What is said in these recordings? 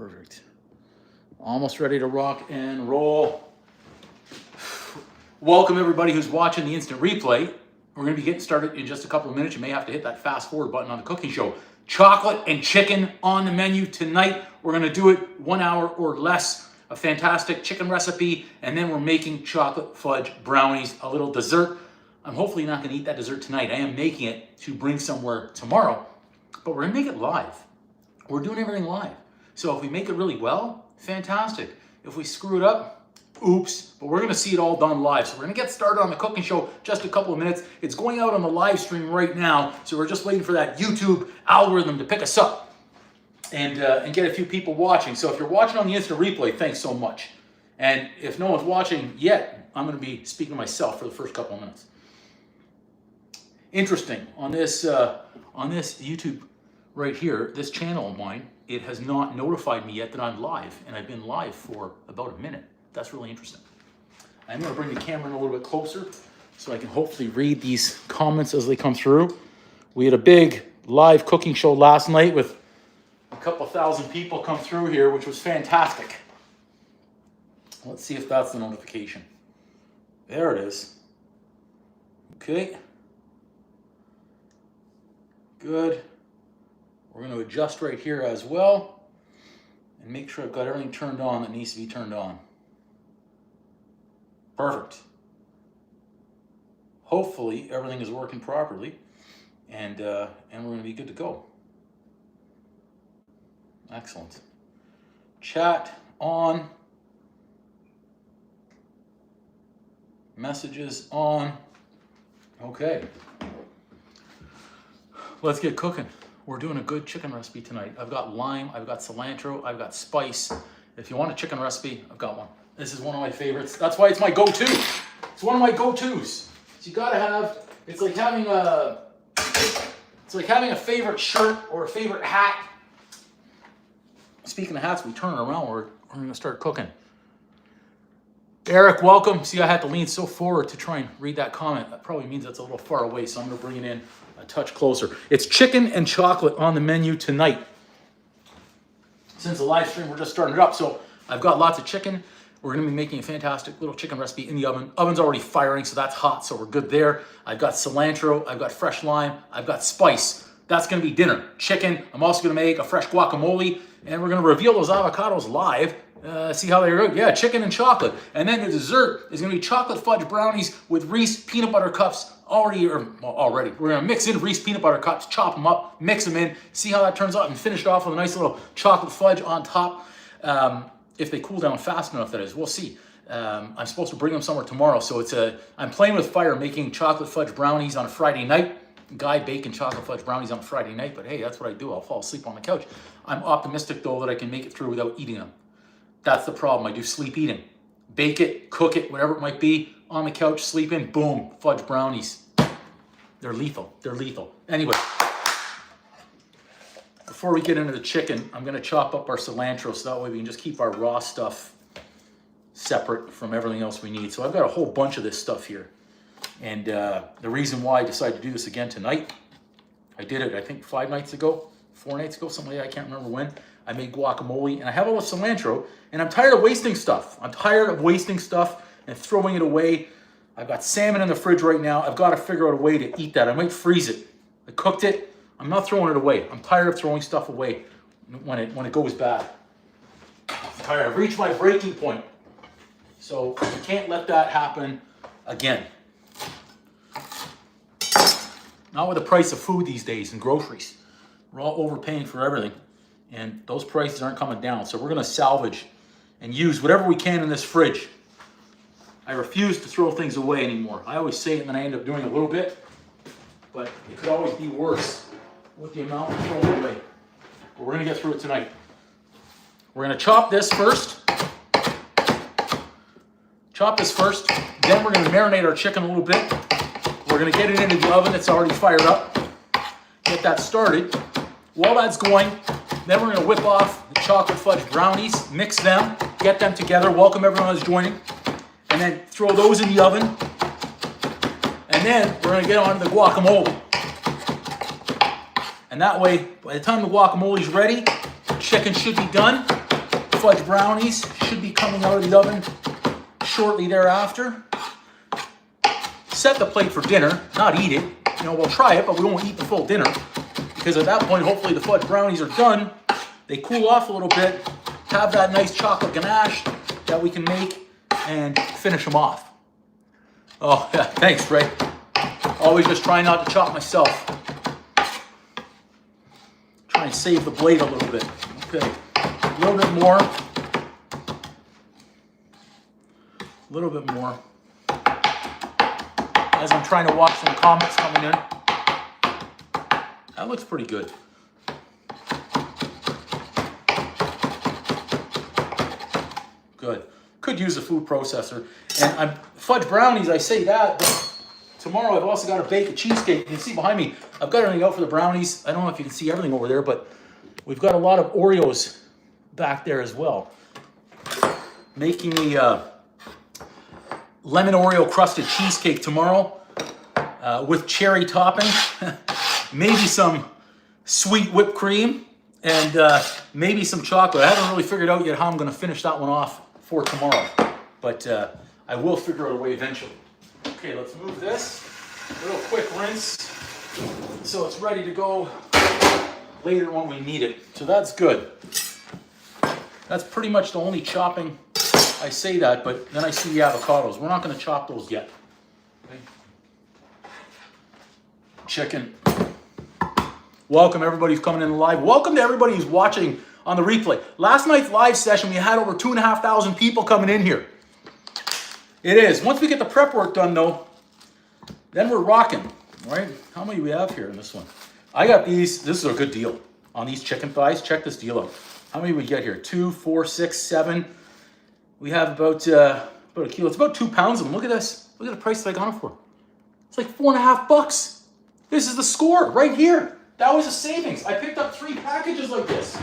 Perfect. Almost ready to rock and roll. Welcome everybody who's watching the instant replay. We're going to be getting started in just a couple of minutes. You may have to hit that fast forward button on the cooking show. Chocolate and chicken on the menu tonight. We're going to do it 1 hour or less. A fantastic chicken recipe, and then we're making chocolate fudge brownies, a little dessert. I'm hopefully not going to eat that dessert tonight. I am making it to bring somewhere tomorrow, but we're going to make it live. We're doing everything live. So if we make it really well, fantastic. If we screw it up, oops, but we're going to see it all done live. So we're going to get started on the cooking show just a couple of minutes. It's going out on the live stream right now, so we're just waiting for that YouTube algorithm to pick us up and get a few people watching. So if you're watching on the instant replay, thanks so much. And if no one's watching yet, I'm going to be speaking to myself for the first couple of minutes. Interesting, on this YouTube right here, this channel of mine, it has not notified me yet that I'm live, and I've been live for about a minute. That's really interesting. I'm going to bring the camera in a little bit closer so I can hopefully read these comments as they come through. We had a big live cooking show last night with a couple thousand people come through here, which was fantastic. Let's see if that's the notification. There it is. Okay. Good. We're going to adjust right here as well and make sure I've got everything turned on that needs to be turned on. Perfect. Hopefully everything is working properly and we're going to be good to go. Excellent. Chat on. Messages on. Okay. Let's get cooking. We're doing a good chicken recipe tonight. I've got lime, I've got cilantro, I've got spice. If you want a chicken recipe, I've got one. This is one of my favorites. That's why it's my go-to. It's one of my go-tos. So you gotta have, it's like having a favorite shirt or a favorite hat. Speaking of hats, we turn it around, we're gonna start cooking. Eric, welcome. See, I had to lean so forward to try and read that comment. That probably means that's a little far away, so I'm gonna bring it in a touch closer. It's chicken and chocolate on the menu tonight. Since the live stream, we're just starting it up, so I've got lots of chicken. We're gonna be making a fantastic little chicken recipe in the oven. Oven's already firing, so that's hot, so we're good there. I've got cilantro, I've got fresh lime, I've got spice. That's gonna be dinner. Chicken, I'm also gonna make a fresh guacamole, and we're gonna reveal those avocados live. See how they're good. Yeah, chicken and chocolate. And then the dessert is gonna be chocolate fudge brownies with Reese peanut butter cups already. We're gonna mix in Reese peanut butter cups, chop them up, mix them in, see how that turns out, and finish it off with a nice little chocolate fudge on top. If they cool down fast enough, that is, we'll see. I'm supposed to bring them somewhere tomorrow, so I'm playing with fire, making chocolate fudge brownies on a Friday night. Guy baking chocolate fudge brownies on Friday night, but hey, that's what I do. I'll fall asleep on the couch. I'm optimistic though that I can make it through without eating them. That's the problem. I do sleep eating. Bake it, cook it, whatever it might be, on the couch, sleeping, boom, fudge brownies. They're lethal. They're lethal. Anyway, before we get into the chicken, I'm going to chop up our cilantro so that way we can just keep our raw stuff separate from everything else we need. So I've got a whole bunch of this stuff here. And the reason why I decided to do this again tonight, I did it, I think 4 nights ago, something like that, I can't remember when. I made guacamole, and I have all the cilantro, and I'm tired of wasting stuff. I'm tired of wasting stuff and throwing it away. I've got salmon in the fridge right now. I've got to figure out a way to eat that. I might freeze it. I cooked it. I'm not throwing it away. I'm tired of throwing stuff away when it goes bad. I'm tired. I've reached my breaking point. So I can't let that happen again. Not with the price of food these days and groceries. We're all overpaying for everything. And those prices aren't coming down. So we're going to salvage and use whatever we can in this fridge. I refuse to throw things away anymore. I always say it and then I end up doing a little bit. But it could always be worse with the amount we're throwing away. But we're going to get through it tonight. We're going to chop this first. Then we're going to marinate our chicken a little bit. We're going to get it into the oven. It's already fired up. Get that started. While that's going, then we're going to whip off the chocolate fudge brownies, mix them, get them together. Welcome everyone who's joining. And then throw those in the oven. And then we're going to get on to the guacamole. And that way, by the time the guacamole is ready, the chicken should be done. fudge brownies should be coming out of the oven shortly thereafter. Set the plate for dinner, not eat it. You know, we'll try it, but we won't eat the full dinner because at that point, hopefully the fudge brownies are done. They cool off a little bit, have that nice chocolate ganache that we can make and finish them off. Oh, yeah, thanks, Ray. Always just try not to chop myself. Try and save the blade a little bit. Okay, a little bit more. A little bit more. As I'm trying to watch some comments coming in. That looks pretty good. Good. Could use a food processor. And fudge brownies, I say that, but tomorrow I've also got to bake a cheesecake. You can see behind me, I've got everything out for the brownies. I don't know if you can see everything over there, but we've got a lot of Oreos back there as well. Making the lemon Oreo crusted cheesecake tomorrow with cherry topping. Maybe some sweet whipped cream and maybe some chocolate. I haven't really figured out yet how I'm going to finish that one off for tomorrow, but I will figure out a way eventually. Okay, let's move this. A little quick rinse so it's ready to go later when we need it. So that's good. That's pretty much the only chopping. I say that, but then I see the avocados. We're not going to chop those yet. Okay. Chicken. Welcome everybody who's coming in live. Welcome to everybody who's watching on the replay. Last night's live session, we had over 2,500 people coming in here. It is. Once we get the prep work done, though, then we're rocking, right? How many do we have here in this one? I got these. This is a good deal on these chicken thighs. Check this deal out. How many do we get here? 2, 4, 6, 7. We have about a kilo. It's about 2 pounds of them. Look at this. Look at the price that I got them for. It's like $4.50. This is the score right here. That was a savings. I picked up 3 packages like this.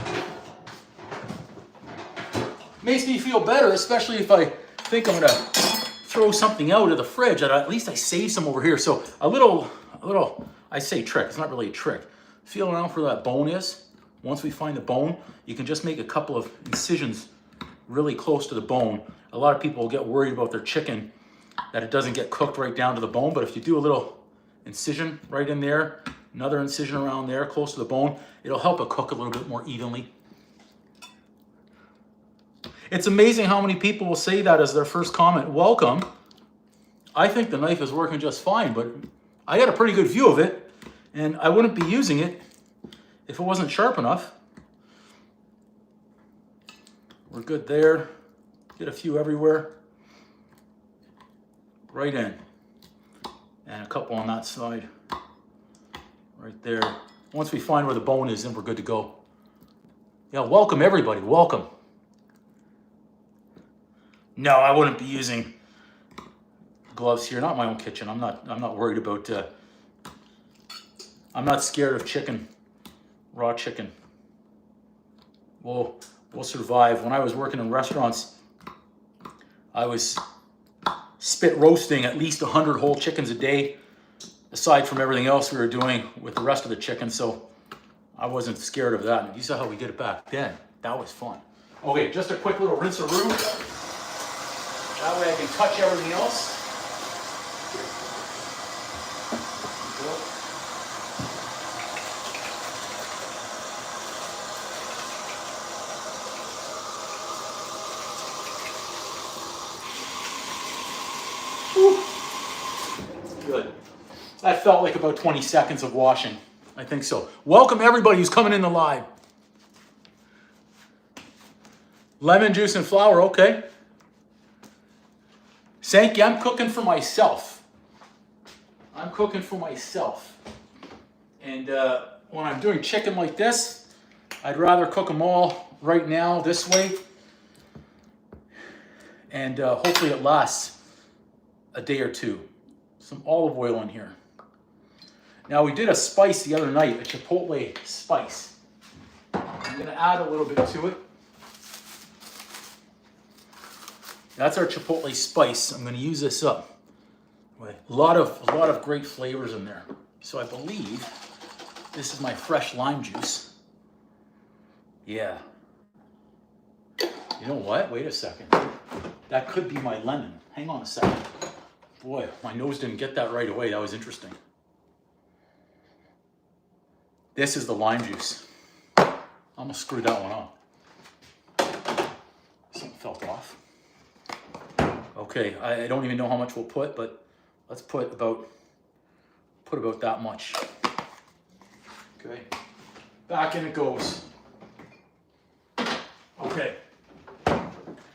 Makes me feel better, especially if I think I'm gonna throw something out of the fridge. At least I saved some over here. So a little, I say trick. It's not really a trick. Feel around for that bone is. Once we find the bone, you can just make a couple of incisions really close to the bone. A lot of people will get worried about their chicken that it doesn't get cooked right down to the bone, but if you do a little incision right in there, another incision around there close to the bone, it'll help it cook a little bit more evenly. It's amazing how many people will say that as their first comment. Welcome. I think the knife is working just fine, but I got a pretty good view of it, and I wouldn't be using it if it wasn't sharp enough. We're good there. Get a few everywhere. Right in. And a couple on that side. Right there. Once we find where the bone is, then we're good to go. Yeah, welcome everybody. Welcome. No, I wouldn't be using gloves here. Not in my own kitchen. I'm not worried about. I'm not scared of chicken, raw chicken. We'll survive. When I was working in restaurants, I was spit roasting at least 100 whole chickens a day, aside from everything else we were doing with the rest of the chicken. So I wasn't scared of that. And you saw how we did it back then. That was fun. Okay, just a quick little rinse-a-roo. That way I can touch everything else. Good. That felt like about 20 seconds of washing. I think so. Welcome everybody who's coming in the live. Lemon juice and flour, okay. Sankey, I'm cooking for myself. I'm cooking for myself. And when I'm doing chicken like this, I'd rather cook them all right now this way. And hopefully it lasts a day or two. Some olive oil in here. Now we did a spice the other night, a chipotle spice. I'm gonna add a little bit to it. That's our chipotle spice. I'm going to use this up. A lot of great flavors in there. So I believe this is my fresh lime juice. Yeah. You know what? Wait a second. That could be my lemon. Hang on a second. Boy, my nose didn't get that right away. That was interesting. This is the lime juice. I'm gonna screw that one up. Something fell off. Okay, I don't even know how much we'll put, but let's put about that much. Okay, back in it goes. Okay,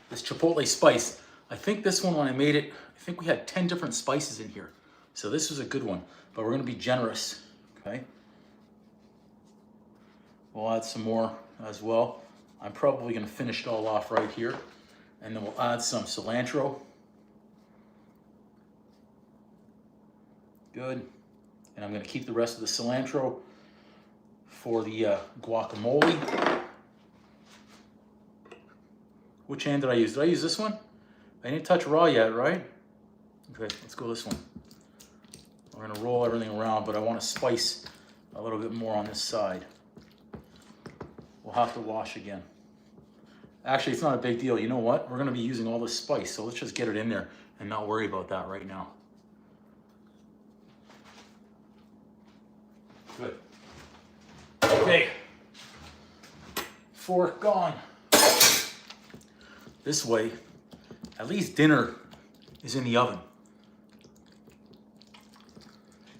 this chipotle spice. I think this one, when I made it, I think we had 10 different spices in here. So this was a good one, but we're gonna be generous, okay? We'll add some more as well. I'm probably gonna finish it all off right here. And then we'll add some cilantro. Good. And I'm gonna keep the rest of the cilantro for the guacamole. Which hand did I use? Did I use this one? I didn't touch raw yet, right? Okay, let's go this one. We're gonna roll everything around, but I wanna spice a little bit more on this side. We'll have to wash again. Actually, it's not a big deal. You know what? We're gonna be using all this spice, so let's just get it in there and not worry about that right now. Good. Okay. Fork gone. This way, at least dinner is in the oven.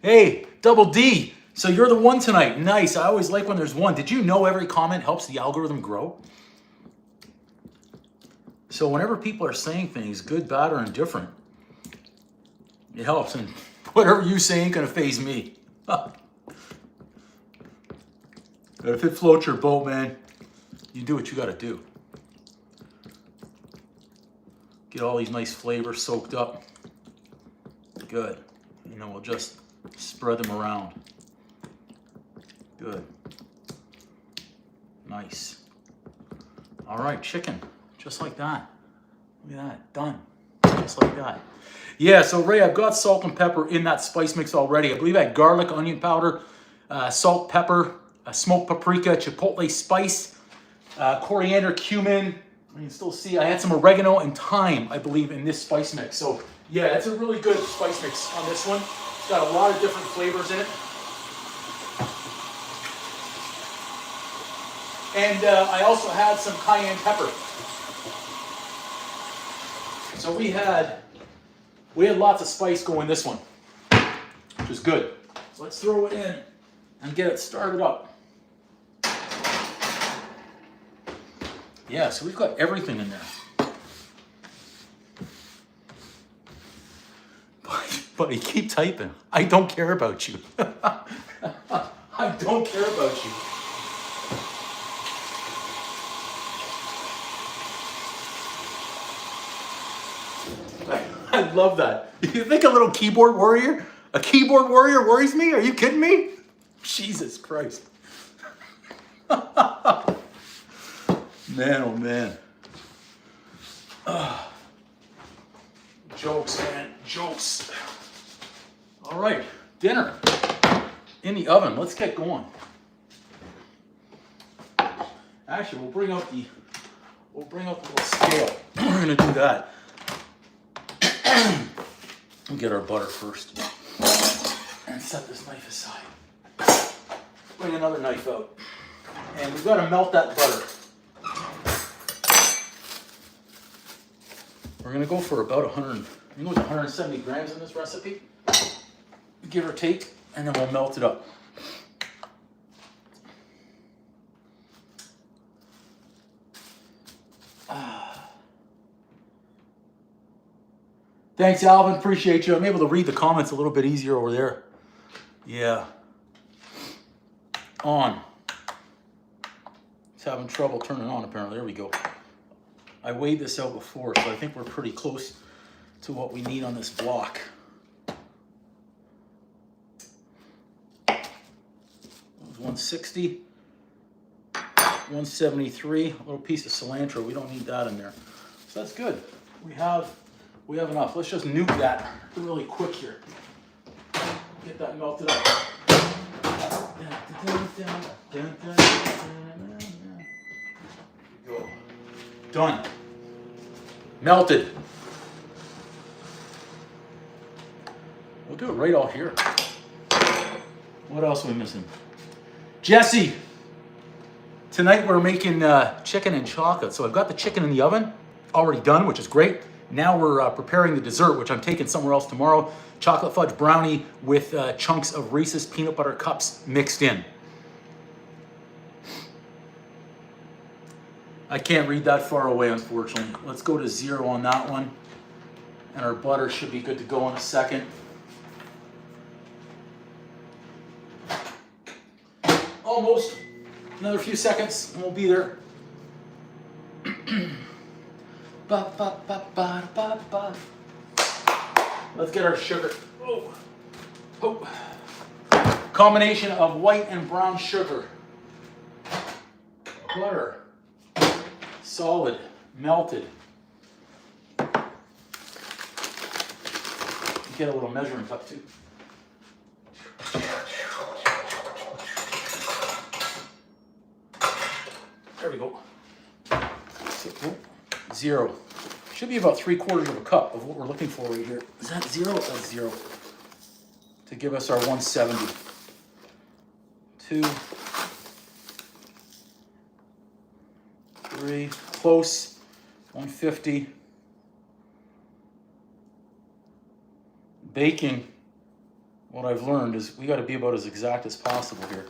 Hey, Double D. So you're the one tonight. Nice. I always like when there's one. Did you know every comment helps the algorithm grow? So whenever people are saying things, good, bad, or indifferent, it helps. And whatever you say ain't gonna faze me. But if it floats your boat, man, you do what you gotta do. Get all these nice flavors soaked up. Good. And then we'll just spread them around. Good. Nice. All right, chicken. Just like that. Look at that. Done. Just like that. Yeah, so Ray, I've got salt and pepper in that spice mix already. I believe I had garlic, onion powder, salt, pepper, smoked paprika, chipotle spice, coriander, cumin. You can still see I had some oregano and thyme, I believe, in this spice mix. So yeah, it's a really good spice mix on this one. It's got a lot of different flavors in it. And I also had some cayenne pepper. So we had lots of spice going this one, which is good. So let's throw it in and get it started up. Yeah, so we've got everything in there. Buddy, keep typing. I don't care about you. I don't care about you. I love that. You think a little keyboard warrior worries me? Are you kidding me? Jesus Christ. Man, oh man. Jokes, man, jokes. All right, dinner in the oven. Let's get going. Actually, we'll bring out the little scale. We're gonna do that. We'll get our butter first and set this knife aside. Bring another knife out, and we've got to melt that butter. We're gonna go for about 170 grams in this recipe, give or take, and then we'll melt it up. Thanks, Alvin. Appreciate you. I'm able to read the comments a little bit easier over there. Yeah. On. It's having trouble turning on, apparently. There we go. I weighed this out before, so I think we're pretty close to what we need on this block. It was 160, 173, a little piece of cilantro. We don't need that in there. So that's good. We have enough. Let's just nuke that really quick here. Get that melted up. Go. Done. Melted. We'll do it right out here. What else are we missing? Jesse, tonight we're making chicken and chocolate. So I've got the chicken in the oven, already done, which is great. Now we're preparing the dessert, which I'm taking somewhere else tomorrow. Chocolate fudge brownie with chunks of Reese's peanut butter cups mixed in. I can't read that far away, unfortunately. Let's go to 0 on that one. And our butter should be good to go in a second. Almost. Another few seconds and we'll be there. Ba, ba, ba, ba, ba, ba. Let's get our sugar. Oh. Oh. Combination of white and brown sugar. Butter. Solid. Melted. Get a little measuring cup too. There we go. So, 0. Should be about 3/4 of a cup of what we're looking for right here. Is that 0? That's 0. To give us our 170. 2, 3, close. 150. Baking, what I've learned is we got to be about as exact as possible here.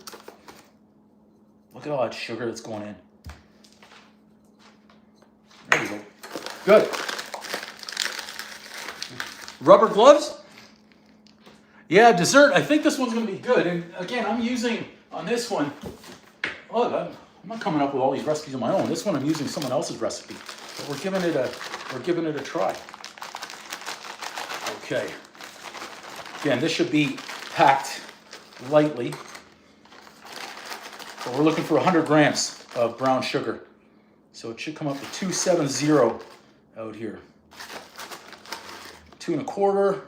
Look at all that sugar that's going in. There we go. Good. Rubber gloves? Yeah, dessert. I think this one's going to be good. And again, I'm using on this one. Look, I'm not coming up with all these recipes on my own. This one I'm using someone else's recipe, but we're giving it a try. Okay. Again, this should be packed lightly. But we're looking for 100 grams of brown sugar. So it should come up to 270 out here. 2 1/4.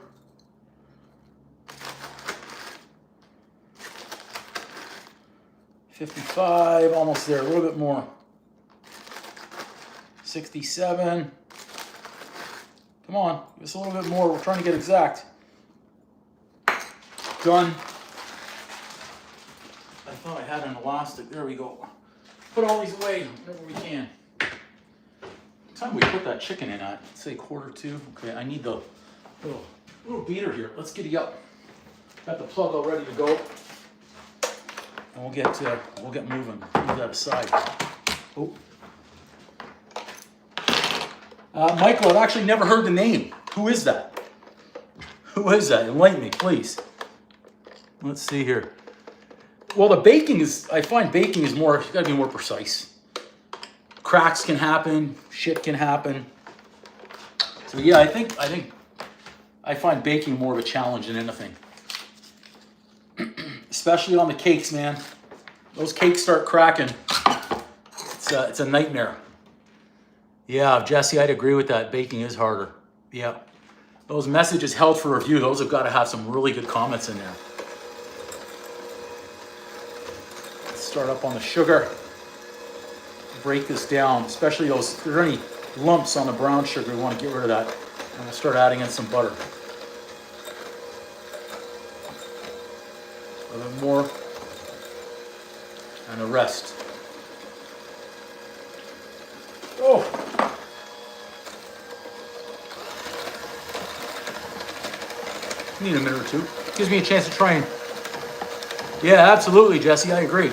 55, almost there, a little bit more. 67. Come on, give us a little bit more. We're trying to get exact. Done. I thought I had an elastic. There we go. Put all these away whenever we can. What time we put that chicken in at? Let's say 1:45. Okay, I need the little beater here. Let's giddy up. Got the plug all ready to go. And we'll get moving. Move that aside. Oh. Michael, I've actually never heard the name. Who is that? Who is that? Enlighten me, please. Let's see here. Well, the baking is, I find baking is more, you gotta be more precise. Cracks can happen, shit can happen. So yeah, I find baking more of a challenge than anything. Especially on the cakes, man. Those cakes start cracking. It's a nightmare. Yeah, Jesse, I'd agree with that. Baking is harder. Yeah. Those messages held for review, those have got to have some really good comments in there. Let's start up on the sugar. Break this down, especially those, if there are any lumps on the brown sugar, we want to get rid of that. And we'll start adding in some butter. A little bit more. And the rest. Oh! Need a minute or two. Gives me a chance to try and... Yeah, absolutely, Jesse, I agree.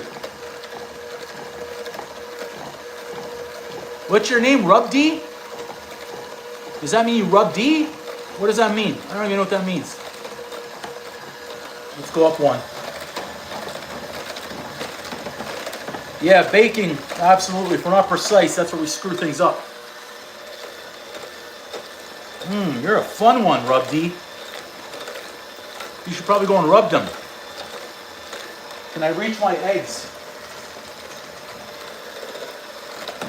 What's your name, Rub D? Does that mean you rub D? What does that mean? I don't even know what that means. Let's go up one. Yeah, baking, absolutely. If we're not precise, that's where we screw things up. You're a fun one, Rub D. You should probably go and rub them. Can I reach my eggs?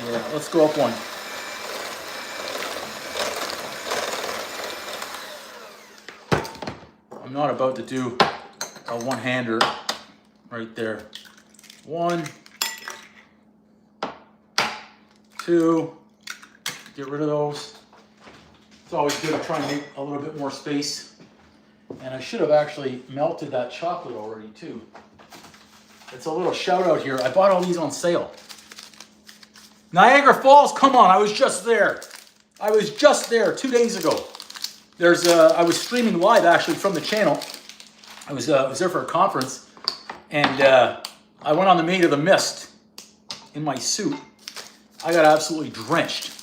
Yeah, let's go up one. I'm not about to do a one-hander right there. 1, 2, get rid of those. It's always good to try and make a little bit more space. And I should have actually melted that chocolate already too. It's a little shout out here. I bought all these on sale. Niagara Falls, come on, I was just there. I was just there 2 days ago. I was streaming live actually from the channel. I was there for a conference, and I went on the Maid of the Mist in my suit. I got absolutely drenched.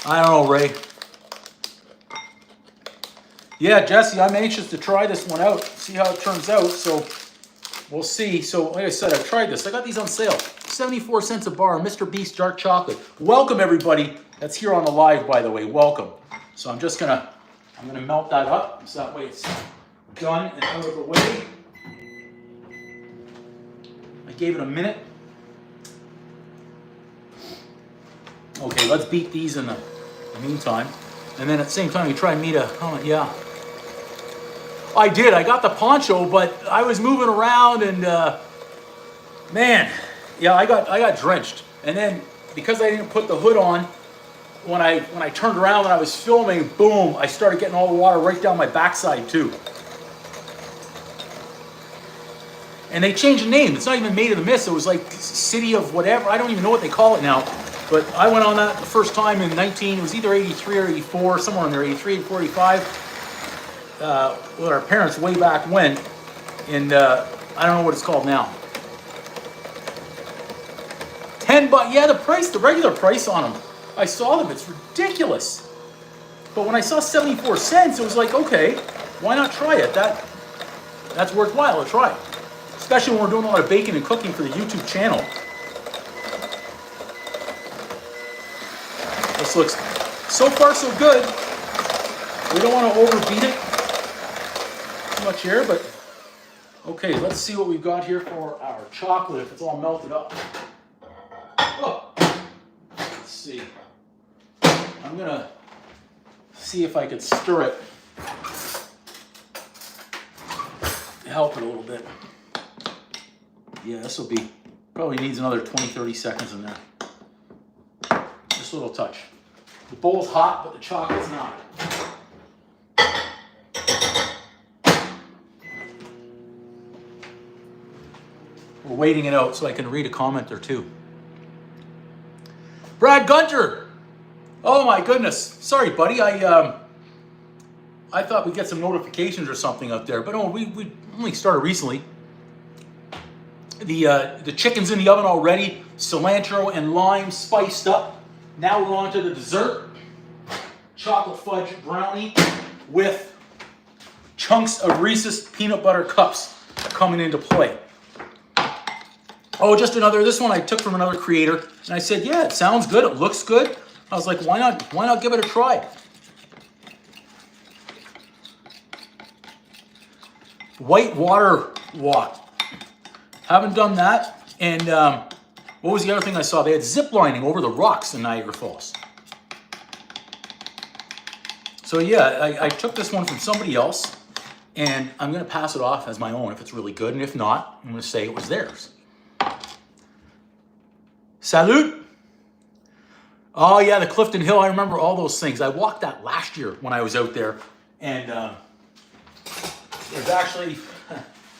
I don't know, Ray. Yeah, Jesse, I'm anxious to try this one out, see how it turns out, so we'll see. So, like I said, I've tried this. I got these on sale. 74 cents a bar, Mr. Beast Dark Chocolate. Welcome, everybody that's here on the live, by the way. Welcome. So I'm gonna melt that up, so that way it's done and out of the way. I gave it a minute. Okay, let's beat these in the meantime. And then at the same time, you try and meet yeah. I did, I got the poncho, but I was moving around and man, yeah, I got drenched. And then because I didn't put the hood on, when I turned around and I was filming, boom, I started getting all the water right down my backside too. And they changed the name. It's not even Maid of the Mist. It was like City of whatever. I don't even know what they call it now. But I went on that the first time in it was either 83 or 84, somewhere in there, 83 and 45. With our parents way back when. And I don't know what it's called now. $10, yeah, the regular price on them. I saw them, it's ridiculous. But when I saw 74 cents, it was like, okay, why not try it? That's worthwhile to try. Especially when we're doing a lot of baking and cooking for the YouTube channel. This looks, so far so good. We don't want to overbeat it too much here, but okay, let's see what we've got here for our chocolate, if it's all melted up. Oh, let's see. I'm gonna see if I could stir it to help it a little bit. Yeah, this will be, probably needs another 20-30 seconds in there. Just a little touch. The bowl's hot, but the chocolate's not. We're waiting it out so I can read a comment or two. Brad Gunter! Oh my goodness. Sorry, buddy. I thought we'd get some notifications or something up there, but no, we only started recently. The chicken's in the oven already. Cilantro and lime spiced up. Now we're on to the dessert. Chocolate fudge brownie with chunks of Reese's peanut butter cups coming into play. Oh, this one I took from another creator, and I said, yeah, it sounds good, it looks good. I was like, why not give it a try? White water walk. Haven't done that. And what was the other thing I saw? They had zip lining over the rocks in Niagara Falls. So yeah, I took this one from somebody else, and I'm gonna pass it off as my own if it's really good, and if not, I'm gonna say it was theirs. Salute. Oh yeah, the Clifton Hill, I remember all those things. I walked that last year when I was out there, and there's actually,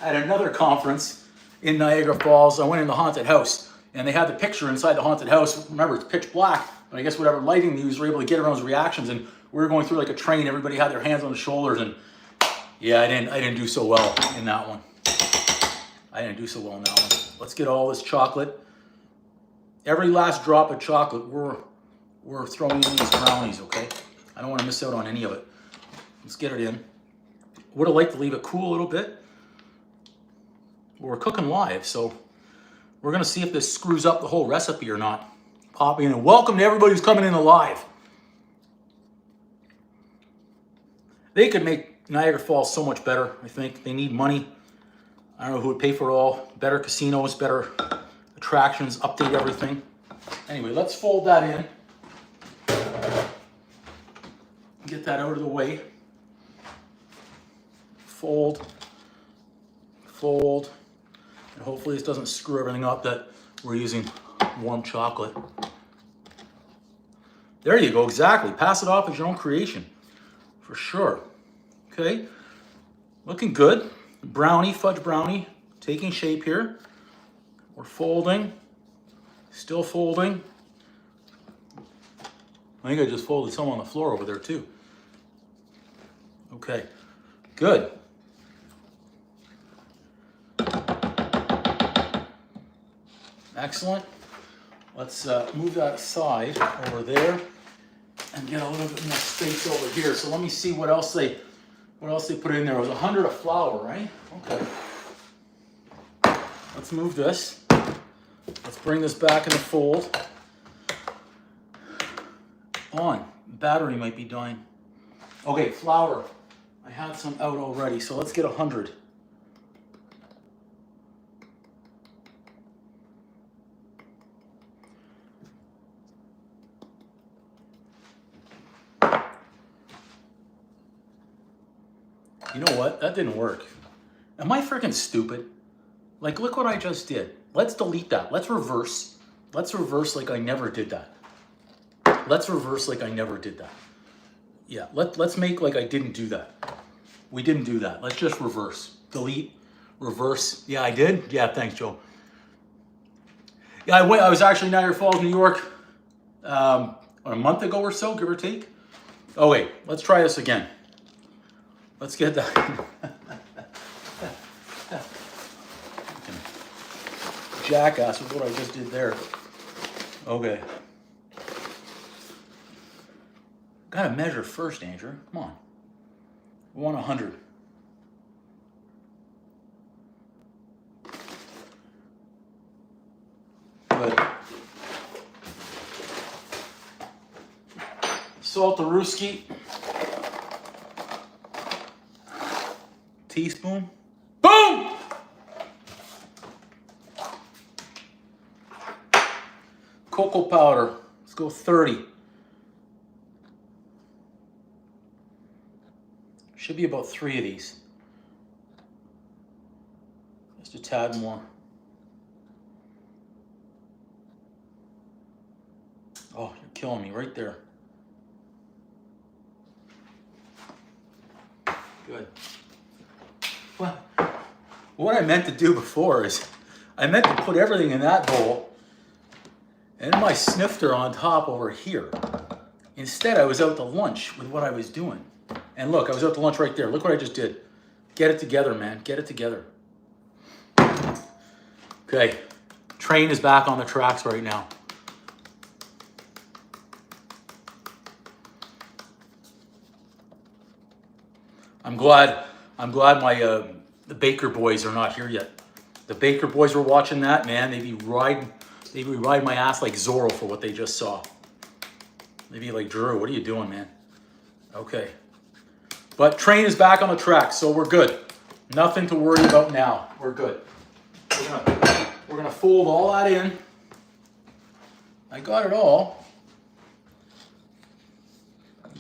at another conference in Niagara Falls, I went in the haunted house, and they had the picture inside the haunted house. Remember, it's pitch black, but I guess whatever lighting they used were able to get everyone's reactions, and we were going through like a train, everybody had their hands on the shoulders, and yeah, I didn't do so well in that one. Let's get all this chocolate. Every last drop of chocolate, we're throwing in these brownies, okay? I don't want to miss out on any of it. Let's get it in. Would have liked to leave it cool a little bit. We're cooking live, so we're gonna see if this screws up the whole recipe or not. Pop in, and welcome to everybody who's coming in live. They could make Niagara Falls so much better, I think. They need money. I don't know who would pay for it all. Better casinos, better attractions, update everything. Anyway, let's fold that in. Get that out of the way. Fold, and hopefully this doesn't screw everything up that we're using warm chocolate. There you go, exactly. Pass it off as your own creation, for sure. Okay, looking good. Brownie, fudge brownie, taking shape here. We're folding, still folding. I think I just folded some on the floor over there too. Okay, good. Excellent. Let's move that aside over there and get a little bit more space over here. So let me see what else they put in there. It was 100 of flour, right? Okay. Let's move this. Let's bring this back in the fold. On. Battery might be dying. Okay, flour. I had some out already, so let's get 100. You know what? That didn't work. Am I freaking stupid? Like, look what I just did. Let's delete that. Let's reverse. Let's reverse like I never did that. Let's reverse like I never did that. Yeah, let's make like I didn't do that. We didn't do that. Let's just reverse. Delete, reverse. Yeah, I did? Yeah, thanks, Joe. Yeah, I was actually in Niagara Falls, New York, a month ago or so, give or take. Oh, wait, let's try this again. Let's get that. Jackass with what I just did there. Okay. Gotta measure first, Andrew. Come on. We want 100. Good. Salt the Ruski. Teaspoon. Boom! Cocoa powder. Let's go 30. Should be about 3 of these. Just a tad more. Oh, you're killing me right there. Good. Well, what I meant to do before is I meant to put everything in that bowl and my snifter on top over here. Instead, I was out to lunch with what I was doing. And look, I was out to lunch right there. Look what I just did. Get it together, man. Get it together. Okay. Train is back on the tracks right now. I'm glad my the Baker boys are not here yet. The Baker boys were watching that, man. They'd be riding my ass like Zorro for what they just saw. They'd be like, Drew, what are you doing, man? Okay. But train is back on the track, so we're good. Nothing to worry about now. We're good. We're gonna fold all that in. I got it all.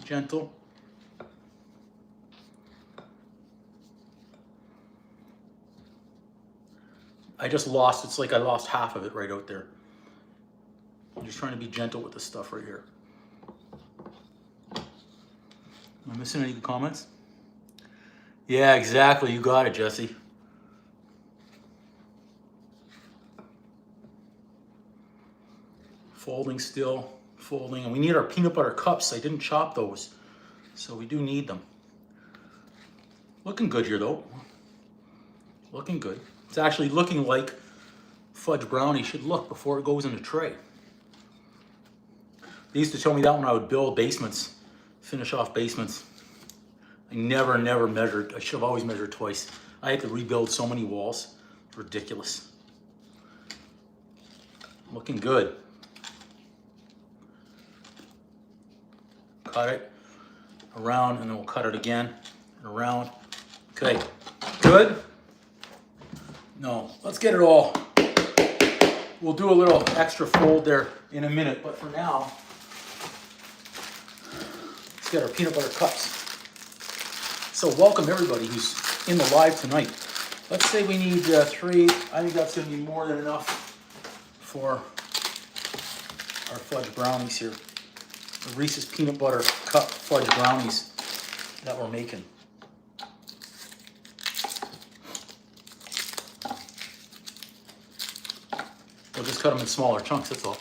Gentle. I just lost, it's like I lost half of it right out there. I'm just trying to be gentle with this stuff right here. Am I missing any comments? Yeah, exactly. You got it, Jesse. Folding still, folding. And we need our peanut butter cups. I didn't chop those, so we do need them. Looking good here, though. Looking good. It's actually looking like fudge brownie should look before it goes in the tray. They used to tell me that when I would build basements, finish off basements. I never measured. I should have always measured twice. I had to rebuild so many walls. Ridiculous. Looking good. Cut it around and then we'll cut it again and around. Okay, good. No, let's get it all. We'll do a little extra fold there in a minute, but for now, let's get our peanut butter cups. So welcome everybody who's in the live tonight. Let's say we need 3. I think that's gonna be more than enough for our fudge brownies here. the Reese's peanut butter cup fudge brownies that we're making. We'll just cut them in smaller chunks, that's all.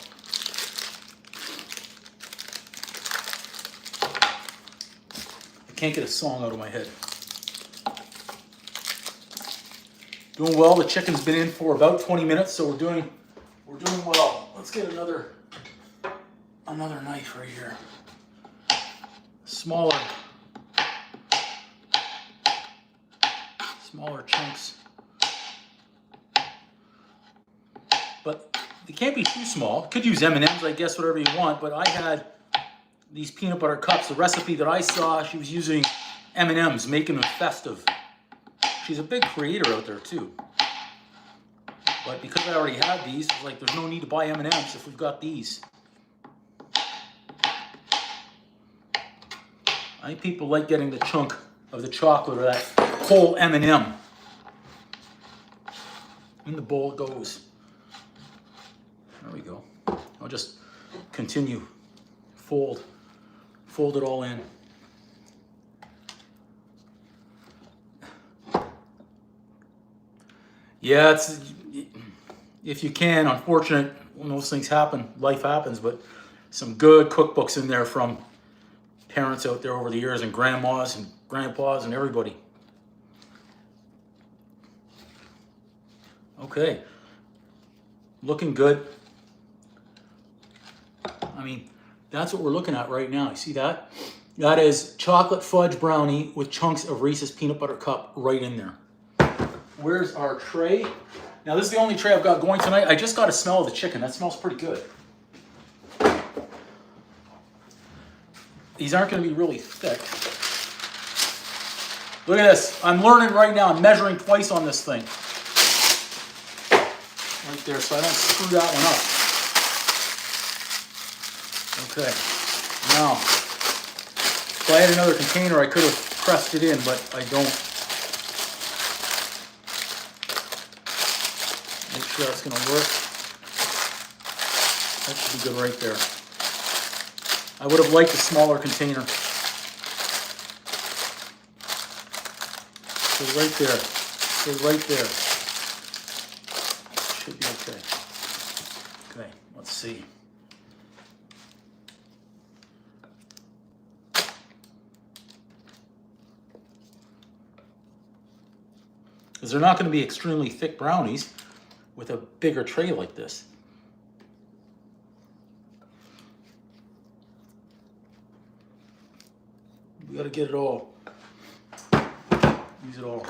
I can't get a song out of my head. Doing well. The chicken's been in for about 20 minutes, so we're doing well. Let's get another knife right here. Smaller chunks. But they can't be too small. Could use M&Ms, I guess, whatever you want, but I had these peanut butter cups. The recipe that I saw, she was using M&Ms, making them festive. She's a big creator out there too. But because I already had these, it's like there's no need to buy M&Ms if we've got these. I think people like getting the chunk of the chocolate or that whole M&M. In the bowl it goes. There we go. I'll just continue. Fold it all in. Yeah, it's, if you can, unfortunate when those things happen, life happens, but some good cookbooks in there from parents out there over the years, and grandmas and grandpas and everybody. Okay, looking good. I mean, that's what we're looking at right now. You see that? That is chocolate fudge brownie with chunks of Reese's peanut butter cup right in there. Where's our tray? Now this is the only tray I've got going tonight. I just got a smell of the chicken. That smells pretty good. These aren't going to be really thick. Look at this. I'm learning right now. I'm measuring twice on this thing. Right there, so I don't screw that one up. Okay. Now, if I had another container, I could have pressed it in, but I don't. Make sure that's going to work. That should be good right there. I would have liked a smaller container. So right there. So right there. Should be okay. Okay, let's see. Because they're not going to be extremely thick brownies with a bigger tray like this. We got to get it all. Use it all.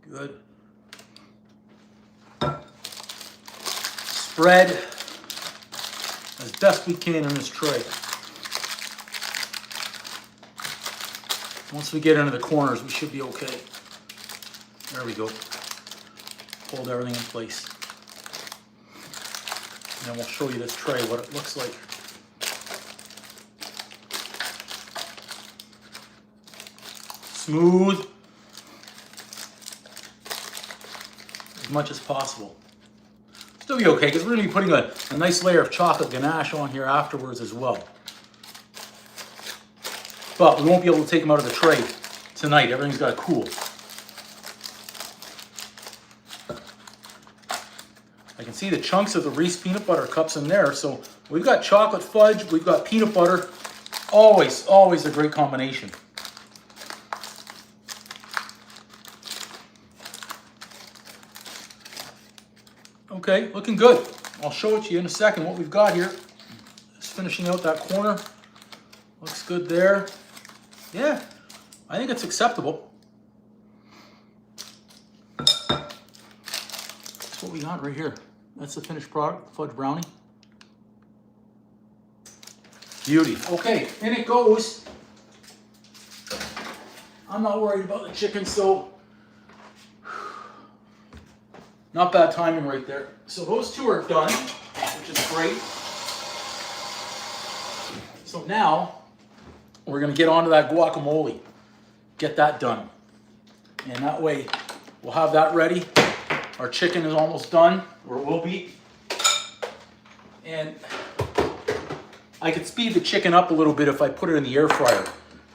Good. Spread as best we can in this tray. Once we get into the corners, we should be okay. There we go. Hold everything in place. And then we'll show you this tray, what it looks like. Smooth. As much as possible. Still be okay, because we're going to be putting a nice layer of chocolate ganache on here afterwards as well. But we won't be able to take them out of the tray tonight. Everything's got to cool. I can see the chunks of the Reese peanut butter cups in there. So we've got chocolate fudge, we've got peanut butter. Always, always a great combination. Okay, looking good. I'll show it to you in a second what we've got here. Just finishing out that corner. Looks good there. Yeah, I think it's acceptable. That's what we got right here. That's the finished product, fudge brownie. Beauty. Okay, in it goes. I'm not worried about the chicken, so not bad timing right there. So those two are done, which is great. So now we're going to get onto that guacamole. Get that done. And that way we'll have that ready. Our chicken is almost done, or it will be. And I could speed the chicken up a little bit if I put it in the air fryer.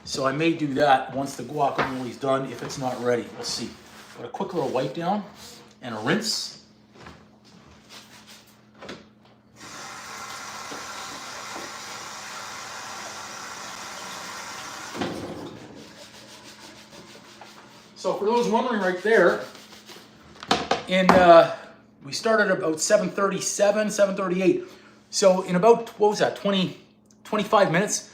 So I may do that once the guacamole is done, if it's not ready. We'll see. But a quick little wipe down and a rinse. So for those wondering right there, we started about 7:37, 7:38. So in about, what was that, 25 minutes,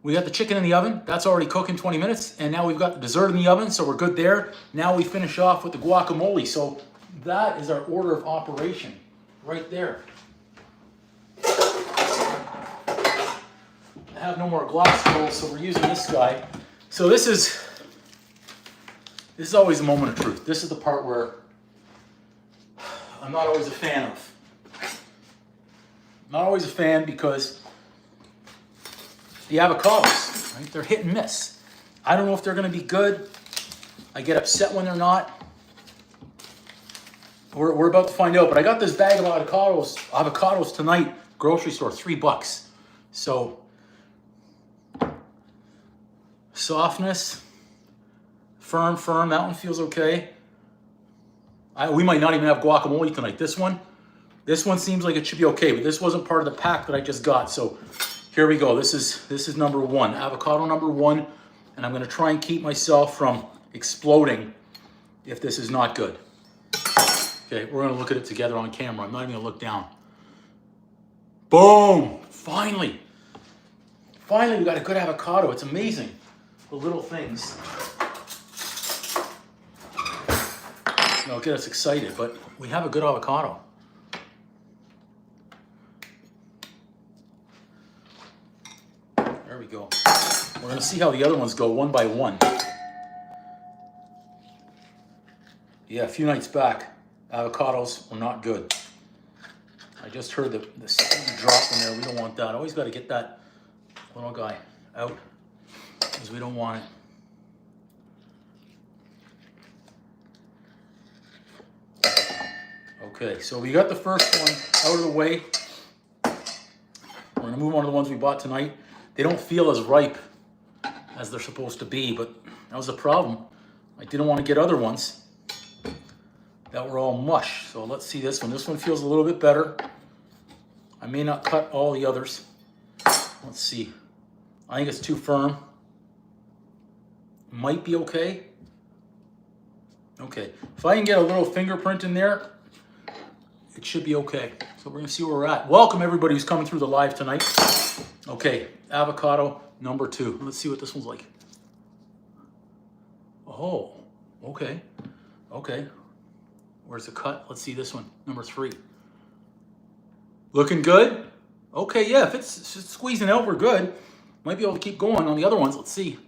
we got the chicken in the oven. That's already cooking 20 minutes. And now we've got the dessert in the oven, so we're good there. Now we finish off with the guacamole. So that is our order of operation right there. I have no more glass bowls, so we're using this guy. So this is always a moment of truth. This is the part where I'm not always a fan of. Not always a fan because the avocados, right? They're hit and miss. I don't know if they're going to be good. I get upset when they're not. We're about to find out. But I got this bag of avocados tonight, grocery store, $3. So softness, firm. That one feels okay. We might not even have guacamole tonight. This one seems like it should be okay, but this wasn't part of the pack that I just got. So here we go. This is number one, avocado number one, and I'm going to try and keep myself from exploding if this is not good. Okay, we're going to look at it together on camera. I'm not even going to look down. Boom! Finally, we got a good avocado. It's amazing, the little things. It'll get us excited, but we have a good avocado. There we go. We're going to see how the other ones go one by one. Yeah, a few nights back, avocados were not good. I just heard the seed drop in there. We don't want that. Always got to get that little guy out because we don't want it. Okay, so we got the first one out of the way. We're going to move on to the ones we bought tonight. They don't feel as ripe as they're supposed to be, but that was the problem. I didn't want to get other ones that were all mush. So let's see this one. This one feels a little bit better. I may not cut all the others. Let's see. I think it's too firm. Might be okay. Okay, if I can get a little fingerprint in there, it should be okay. So we're gonna see where we're at. Welcome everybody who's coming through the live tonight. Okay, avocado number two. Let's see what this one's like. Oh, okay. Where's the cut? Let's see this one, number three. Looking good? Okay, yeah, if it's squeezing out, we're good. Might be able to keep going on the other ones. Let's see.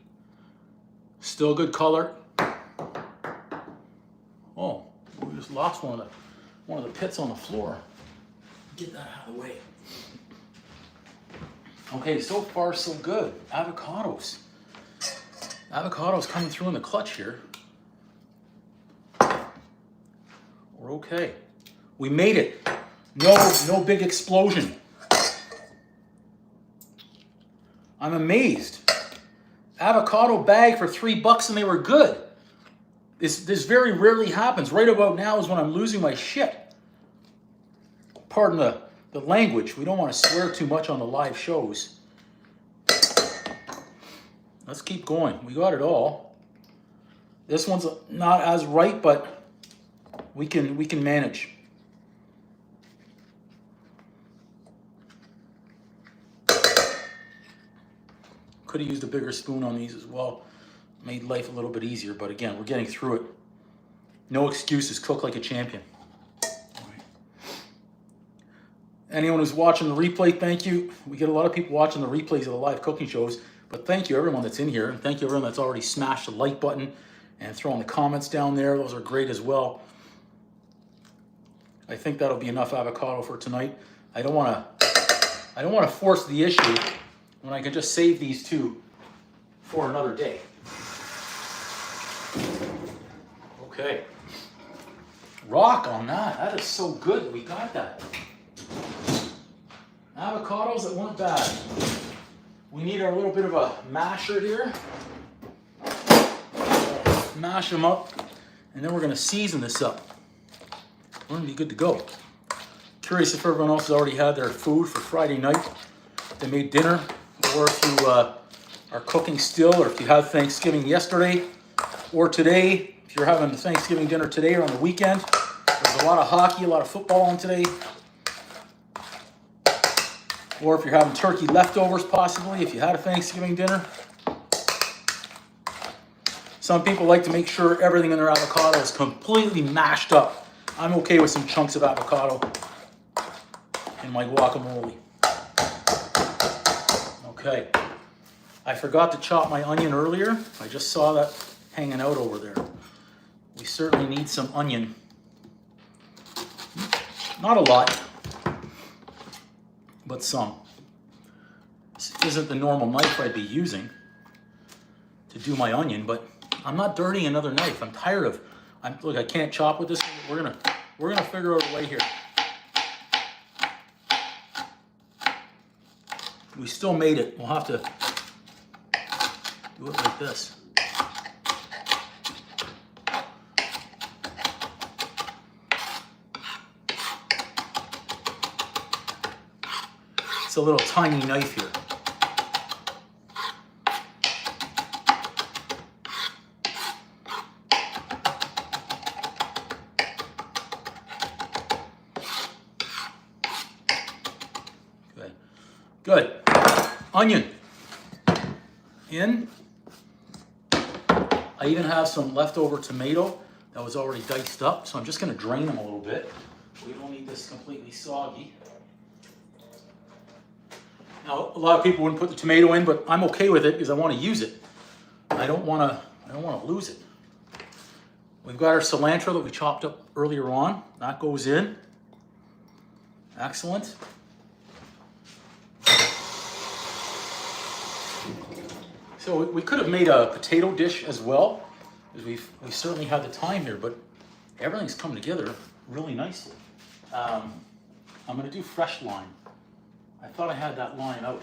Still good color. Oh, we just lost one of the pits on the floor. Get that out of the way. Okay, so far so good. Avocados coming through in the clutch here. We're okay. We made it. No big explosion. I'm amazed. Avocado bag for $3 and they were good. This very rarely happens. Right about now is when I'm losing my shit. Pardon the language. We don't want to swear too much on the live shows. Let's keep going. We got it all. This one's not as ripe, but we can manage. Could have used a bigger spoon on these as well. Made life a little bit easier, but again, we're getting through it. No excuses. Cook like a champion. All right. Anyone who's watching the replay, thank you. We get a lot of people watching the replays of the live cooking shows, but thank you everyone that's in here, and thank you everyone that's already smashed the like button and throwing the comments down there. Those are great as well. I think that'll be enough avocado for tonight. I don't want to force the issue when I can just save these two for another day. Okay. rock on that. That is so good that we got that. Avocados that weren't bad. We need our little bit of a masher here. Mash them up, and then we're going to season this up. We're going to be good to go. Curious if everyone else has already had their food for Friday night. If they made dinner, or if you are cooking still, or if you had Thanksgiving yesterday or today. If you're having Thanksgiving dinner today or on the weekend. There's a lot of hockey, a lot of football on today. Or if you're having turkey leftovers, possibly, if you had a Thanksgiving dinner. Some people like to make sure everything in their avocado is completely mashed up. I'm okay with some chunks of avocado in my guacamole. Okay. I forgot to chop my onion earlier. I just saw that hanging out over there. We certainly need some onion. Not a lot, but some. This isn't the normal knife I'd be using to do my onion, but I'm not dirtying another knife. I'm tired of. Look, I can't chop with this. We're gonna figure out a way here. We still made it. We'll have to do it like this. It's a little tiny knife here. Okay, good. Onion in. I even have some leftover tomato that was already diced up, so I'm just going to drain them a little bit. We don't need this completely soggy. Now, a lot of people wouldn't put the tomato in, but I'm okay with it because I want to use it. I don't want to lose it. We've got our cilantro that we chopped up earlier on. That goes in. Excellent. So we could have made a potato dish as well, because we certainly had the time here, but everything's coming together really nicely. I'm going to do fresh lime. I thought I had that lime out.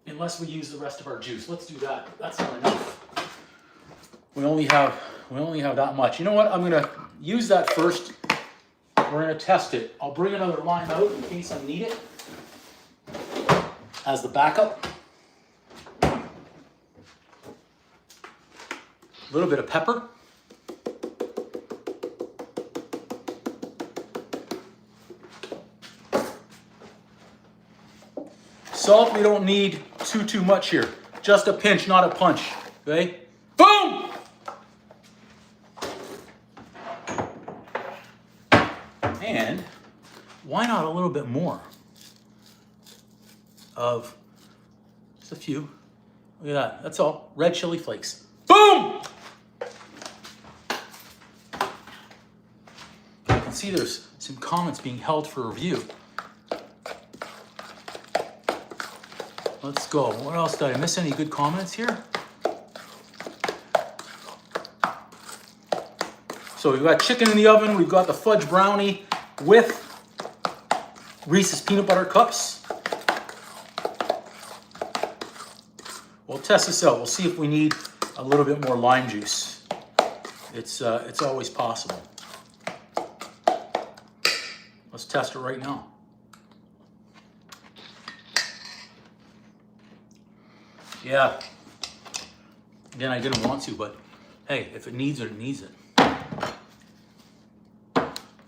Unless we use the rest of our juice. Let's do that. That's not enough. We only have that much. You know what? I'm going to use that first. We're going to test it. I'll bring another lime out in case I need it as the backup. A little bit of pepper. Salt, we don't need too much here. Just a pinch, not a punch. Okay? Boom! And why not a little bit more of just a few. Look at that. That's all. Red chili flakes. Boom! You can see there's some comments being held for review. Let's go. What else? Did I miss any good comments here? So we've got chicken in the oven. We've got the fudge brownie with Reese's peanut butter cups. We'll test this out. We'll see if we need a little bit more lime juice. It's always possible. Let's test it right now. Yeah. Again, I didn't want to, but hey, if it needs it, it needs it.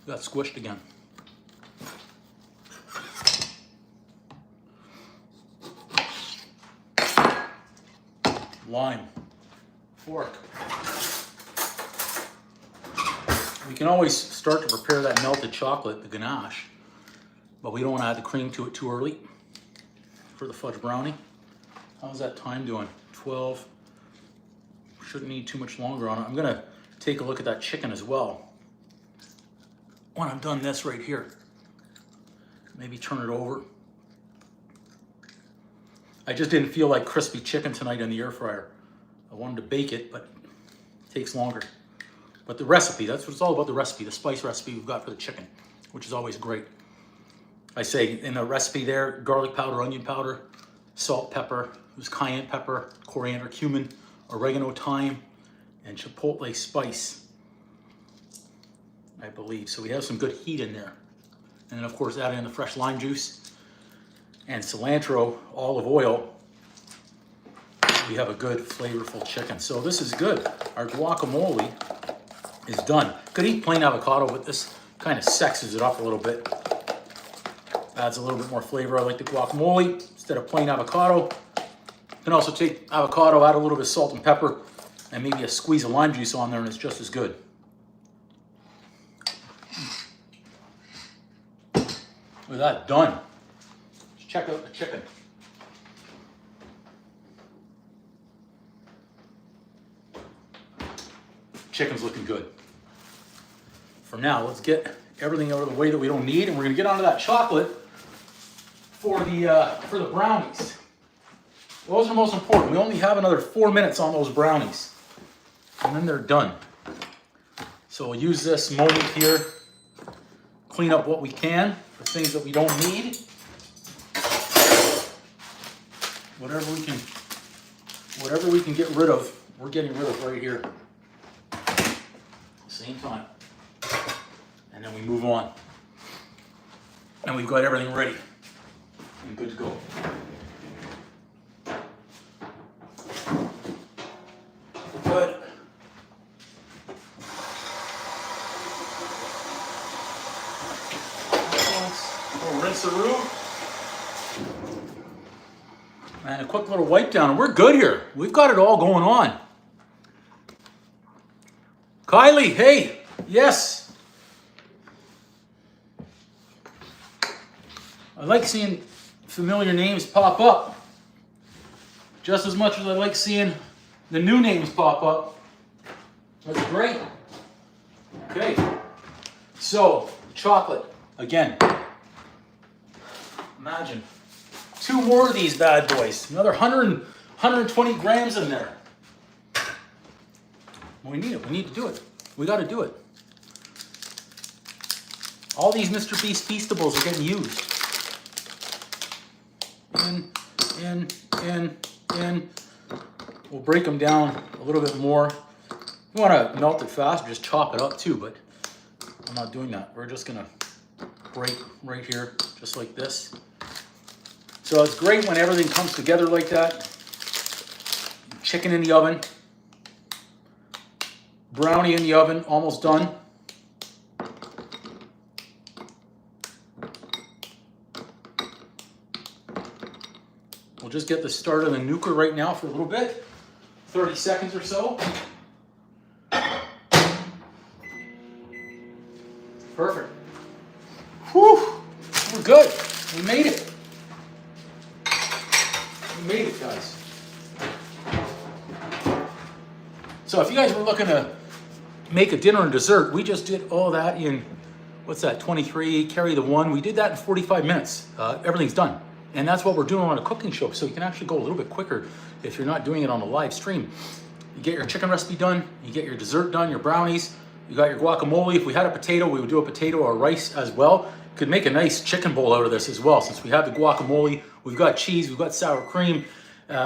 Got squished again. Lime. Fork. We can always start to prepare that melted chocolate, the ganache, but we don't want to add the cream to it too early for the fudge brownie. How's that time doing? 12. Shouldn't need too much longer on it. I'm gonna take a look at that chicken as well. When I've done this right here, maybe turn it over. I just didn't feel like crispy chicken tonight in the air fryer. I wanted to bake it, but it takes longer. But the recipe, that's what it's all about, the recipe, the spice recipe we've got for the chicken, which is always great. I say in the recipe there, garlic powder, onion powder, salt, pepper, there's cayenne pepper, coriander, cumin, oregano, thyme, and chipotle spice, I believe. So we have some good heat in there. And then of course add in the fresh lime juice and cilantro, olive oil. We have a good flavorful chicken. So this is good. Our guacamole is done. Could eat plain avocado, but this kind of sexes it up a little bit. Adds a little bit more flavor. I like the guacamole instead of plain avocado. You can also take avocado, add a little bit of salt and pepper, and maybe a squeeze of lime juice on there, and it's just as good. With that done, let's check out the chicken. Chicken's looking good. For now, let's get everything out of the way that we don't need, and we're gonna get onto that chocolate for the brownies. Those are most important. We only have another 4 minutes on those brownies, and then they're done. So we'll use this moment here, clean up what we can, the things that we don't need. Whatever we can get rid of, we're getting rid of right here. Same time. And then we move on. And we've got everything ready and good to go. Good. We'll rinse-a-roo. And a quick little wipe down, and we're good here. We've got it all going on. Kylie, hey, yes. I like seeing familiar names pop up just as much as I like seeing the new names pop up. That's great. Okay, so chocolate, again. Imagine 2 more of these bad boys, another 120 grams in there. We need it. We need to do it. We got to do it. All these Mr. Beast Feastables are getting used. In. We'll break them down a little bit more. You want to melt it fast, just chop it up too, but I'm not doing that. We're just going to break right here, just like this. So it's great when everything comes together like that. Chicken in the oven. Brownie in the oven, almost done. We'll just get the start of the nuker right now for a little bit. 30 seconds or so. Perfect. Whew, we're good. We made it. We made it, guys. So if you guys were looking to make a dinner and dessert, we just did all that in, what's that, 23, carry the 1. We did that in 45 minutes. Everything's done. And that's what we're doing on a cooking show. So you can actually go a little bit quicker if you're not doing it on a live stream. You get your chicken recipe done, you get your dessert done, your brownies, you got your guacamole. If we had a potato, we would do a potato or rice as well. Could make a nice chicken bowl out of this as well. Since we have the guacamole, we've got cheese, we've got sour cream,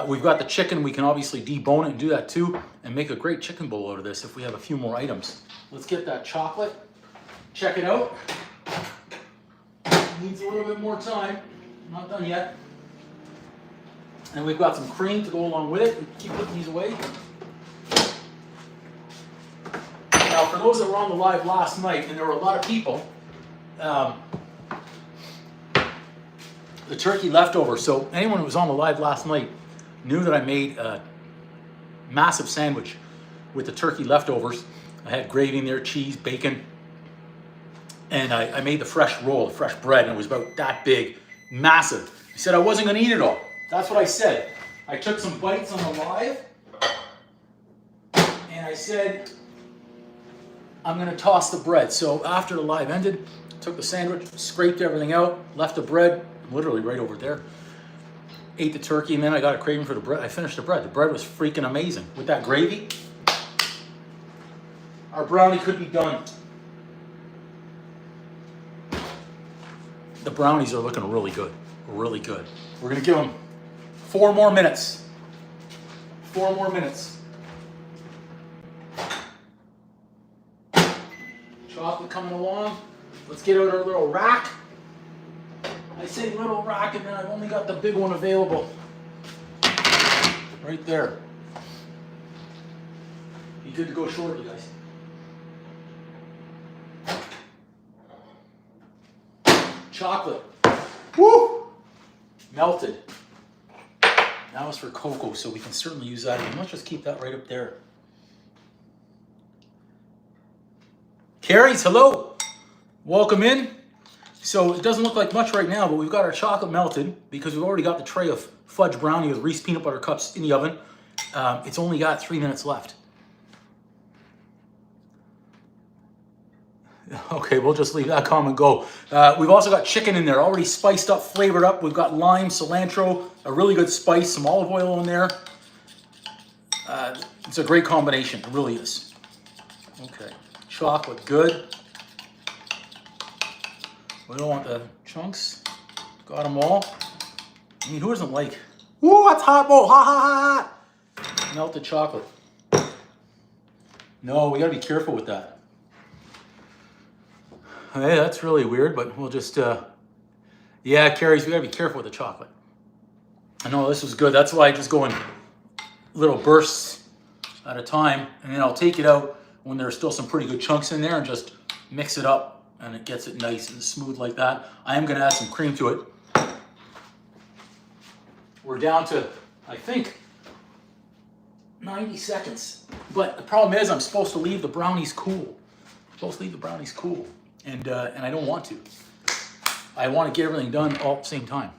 we've got the chicken. We can obviously debone it and do that too and make a great chicken bowl out of this if we have a few more items. Let's get that chocolate. Check it out. Needs a little bit more time. Not done yet. And we've got some cream to go along with it. We keep putting these away. Now, for those that were on the live last night, and there were a lot of people, the turkey leftover. So anyone who was on the live last night knew that I made a massive sandwich with the turkey leftovers. I had gravy in there, cheese, bacon, and I made the fresh roll, the fresh bread, and it was about that big, massive. I said I wasn't going to eat it all. That's what I said. I took some bites on the live, and I said I'm going to toss the bread. So after the live ended, took the sandwich, scraped everything out, left the bread literally right over there, ate the turkey, and then I got a craving for the bread. I finished the bread. The bread was freaking amazing with that gravy. our brownie could be done. The brownies are looking really good, really good. We're gonna give them 4 more minutes. 4 more minutes. Chocolate coming along. Let's get out our little rack. I say little rack, and then I've only got the big one available. Right there. Be good to go shortly, guys. Chocolate. Woo! Melted. Now it's for cocoa, so we can certainly use that again. Let's just keep that right up there. Carrie's, hello. Welcome in. So it doesn't look like much right now, but we've got our chocolate melted because we've already got the tray of fudge brownie with Reese peanut butter cups in the oven. It's only got 3 minutes left. Okay, we'll just leave that comment go. We've also got chicken in there, already spiced up, flavored up. We've got lime, cilantro, a really good spice, some olive oil in there. It's a great combination, it really is. Okay, chocolate, good. We don't want the chunks. Got them all. I mean, who doesn't like? Ooh, that's hot, bowl. Ha ha ha! Melted chocolate. No, we gotta be careful with that. Hey, that's really weird, but we'll just, yeah, Carrie's, we gotta be careful with the chocolate. I know this was good. That's why I just go in little bursts at a time, and then I'll take it out when there's still some pretty good chunks in there and just mix it up, and it gets it nice and smooth like that. I am gonna add some cream to it. We're down to, I think, 90 seconds. But the problem is I'm supposed to leave the brownies cool. I'm supposed to leave the brownies cool. And I don't want to. I want to get everything done all at the same time.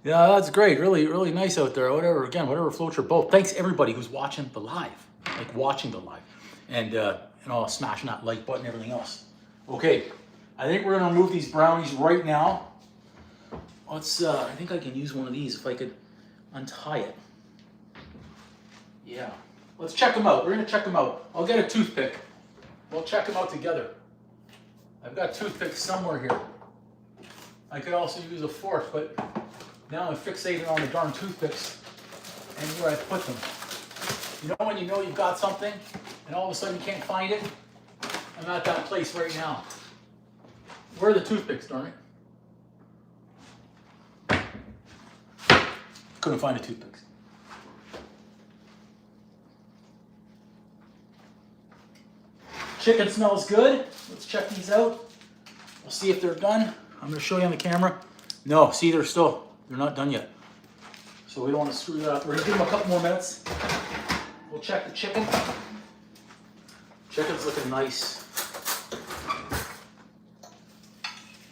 Yeah, that's great. Really, really nice out there. Whatever floats your boat. Thanks everybody who's watching the live. Like watching the live. And all smashing that like button and everything else. Okay, I think we're gonna remove these brownies right now. Let's, I think I can use one of these if I could untie it. Yeah, let's check them out. We're gonna check them out. I'll get a toothpick. We'll check them out together. I've got toothpicks somewhere here. I could also use a fork, but now I'm fixated on the darn toothpicks and where I put them. You know when you know you've got something and all of a sudden you can't find it? I'm at that place right now. Where are the toothpicks, darn it? Couldn't find the toothpicks. Chicken smells good. Let's check these out. We'll see if they're done. I'm going to show you on the camera. No, see, they're not done yet. So we don't want to screw that up. We're going to give them a couple more minutes. We'll check the chicken. Chicken's looking nice.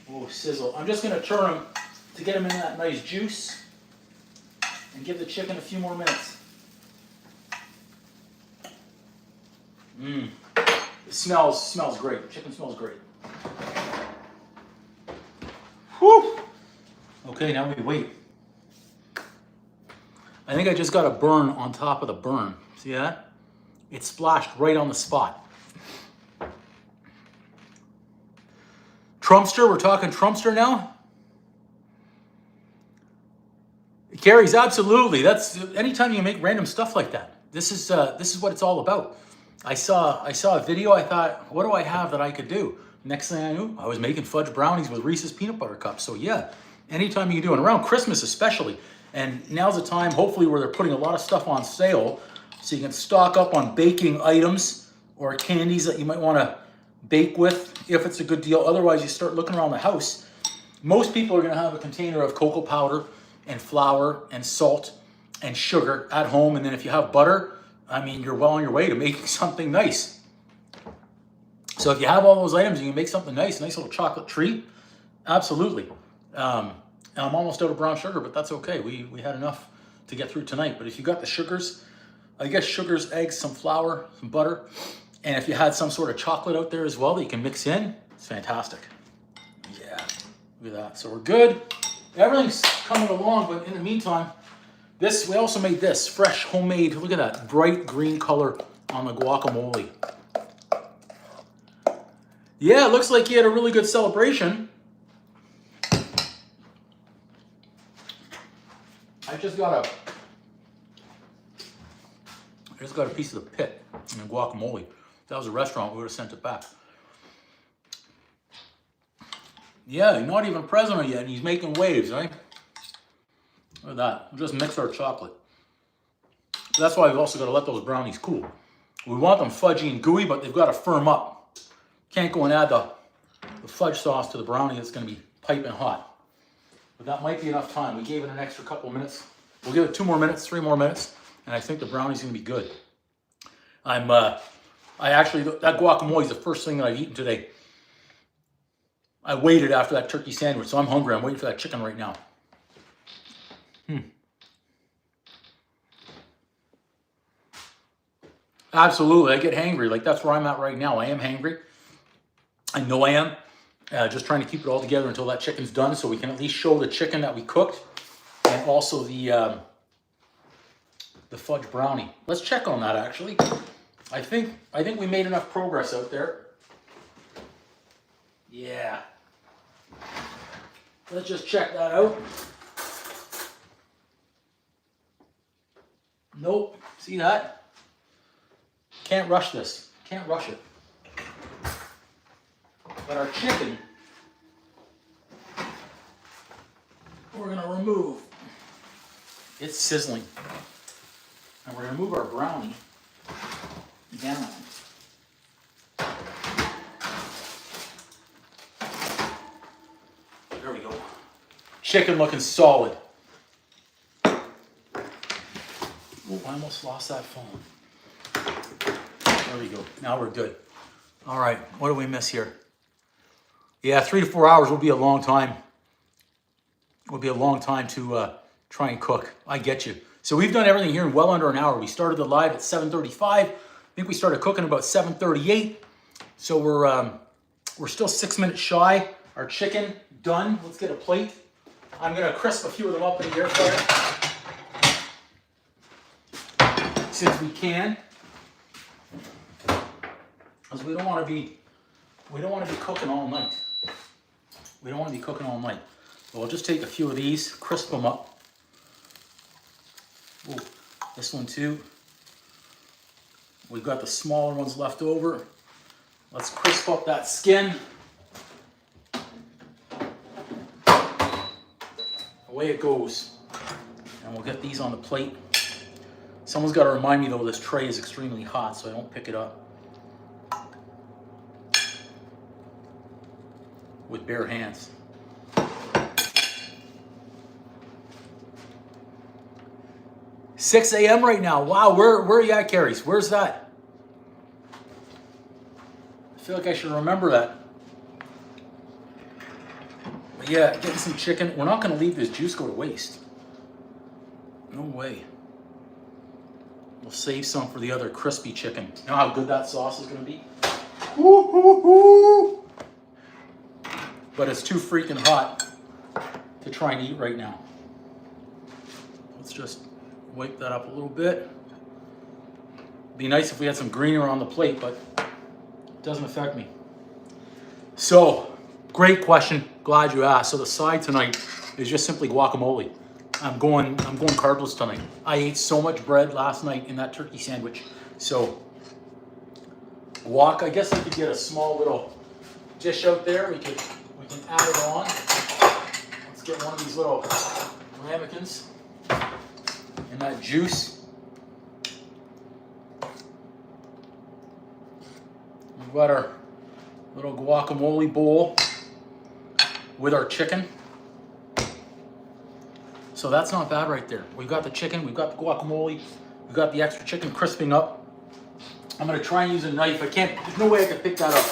Oh, sizzle. I'm just going to turn them to get them in that nice juice and give the chicken a few more minutes. Mmm. It smells great. Chicken smells great. Whew. Okay, now we wait. I think I just got a burn on top of the burn. See that? It splashed right on the spot. Trumpster, we're talking Trumpster now? Carrie's, absolutely. That's anytime you make random stuff like that. This is what it's all about. I saw a video, I thought, what do I have that I could do? Next thing I knew, I was making fudge brownies with Reese's peanut butter cups. So yeah, anytime you can do it, around Christmas especially. And now's the time, hopefully, where they're putting a lot of stuff on sale, so you can stock up on baking items or candies that you might want to bake with, if it's a good deal. Otherwise, you start looking around the house. Most people are going to have a container of cocoa powder and flour and salt and sugar at home. And then if you have butter, I mean, you're well on your way to making something nice. So if you have all those items, you can make something nice, a nice little chocolate treat. Absolutely. And I'm almost out of brown sugar, but that's okay. We had enough to get through tonight. But if you got the sugars, I guess sugars, eggs, some flour, some butter, and if you had some sort of chocolate out there as well that you can mix in, it's fantastic. Yeah, look at that. So we're good. Everything's coming along, but in the meantime, This, we also made this fresh, homemade, look at that, bright green color on the guacamole. Yeah, it looks like he had a really good celebration. I just got a piece of the pit and the guacamole. If that was a restaurant, we would have sent it back. Yeah, not even president yet, and he's making waves, right? Look at that. We'll just mix our chocolate. That's why we've also got to let those brownies cool. We want them fudgy and gooey, but they've got to firm up. Can't go and add the fudge sauce to the brownie. It's going to be piping hot. But that might be enough time. We gave it an extra couple of minutes. We'll give it 2 more minutes, 3 more minutes, and I think the brownie's going to be good. I actually, that guacamole is the first thing that I've eaten today. I waited after that turkey sandwich, so I'm hungry. I'm waiting for that chicken right now. Absolutely, I get hangry. Like, that's where I'm at right now. I am hangry. I know I am. Just trying to keep it all together until that chicken's done, so we can at least show the chicken that we cooked, and also the fudge brownie. Let's check on that. Actually, I think we made enough progress out there. Yeah. Let's just check that out. Nope. See that? Can't rush this. Can't rush it. But our chicken, we're going to remove. It's sizzling. And we're going to move our brownie down. There we go. Chicken looking solid. Oh, I almost lost that phone. There we go. Now we're good. All right. What do we miss here? Yeah, 3 to 4 hours will be a long time. Will be a long time to try and cook. I get you. So we've done everything here in well under an hour. We started the live at 7:35. I think we started cooking about 7:38. So we're still 6 minutes shy. Our chicken done. Let's get a plate. I'm gonna crisp a few of them up in the air fryer since we can, because we don't want to be cooking all night. We don't want to be cooking all night. So we'll just take a few of these, crisp them up. Ooh, this one too. We've got the smaller ones left over. Let's crisp up that skin. Away it goes. And we'll get these on the plate. Someone's got to remind me though, this tray is extremely hot, so I don't pick it up with bare hands. "6 a.m. right now." Wow, where are you at, Carries? Where's that? I feel like I should remember that. But yeah, getting some chicken. We're not going to leave this juice go to waste. No way. We'll save some for the other crispy chicken. You know how good that sauce is going to be? Woo, woo, woo. But it's too freaking hot to try and eat right now. Let's just wipe that up a little bit. Be nice if we had some greener on the plate, but it doesn't affect me. So, great question. Glad you asked. So the side tonight is just simply guacamole. I'm going carbless tonight. I ate so much bread last night in that turkey sandwich. So guac, I guess I could get a small little dish out there. We can add it on. Let's get one of these little ramekins and that juice. We've got our little guacamole bowl with our chicken. So that's not bad right there. We've got the chicken, we've got the guacamole, we've got the extra chicken crisping up. I'm gonna try and use a knife. There's no way I can pick that up,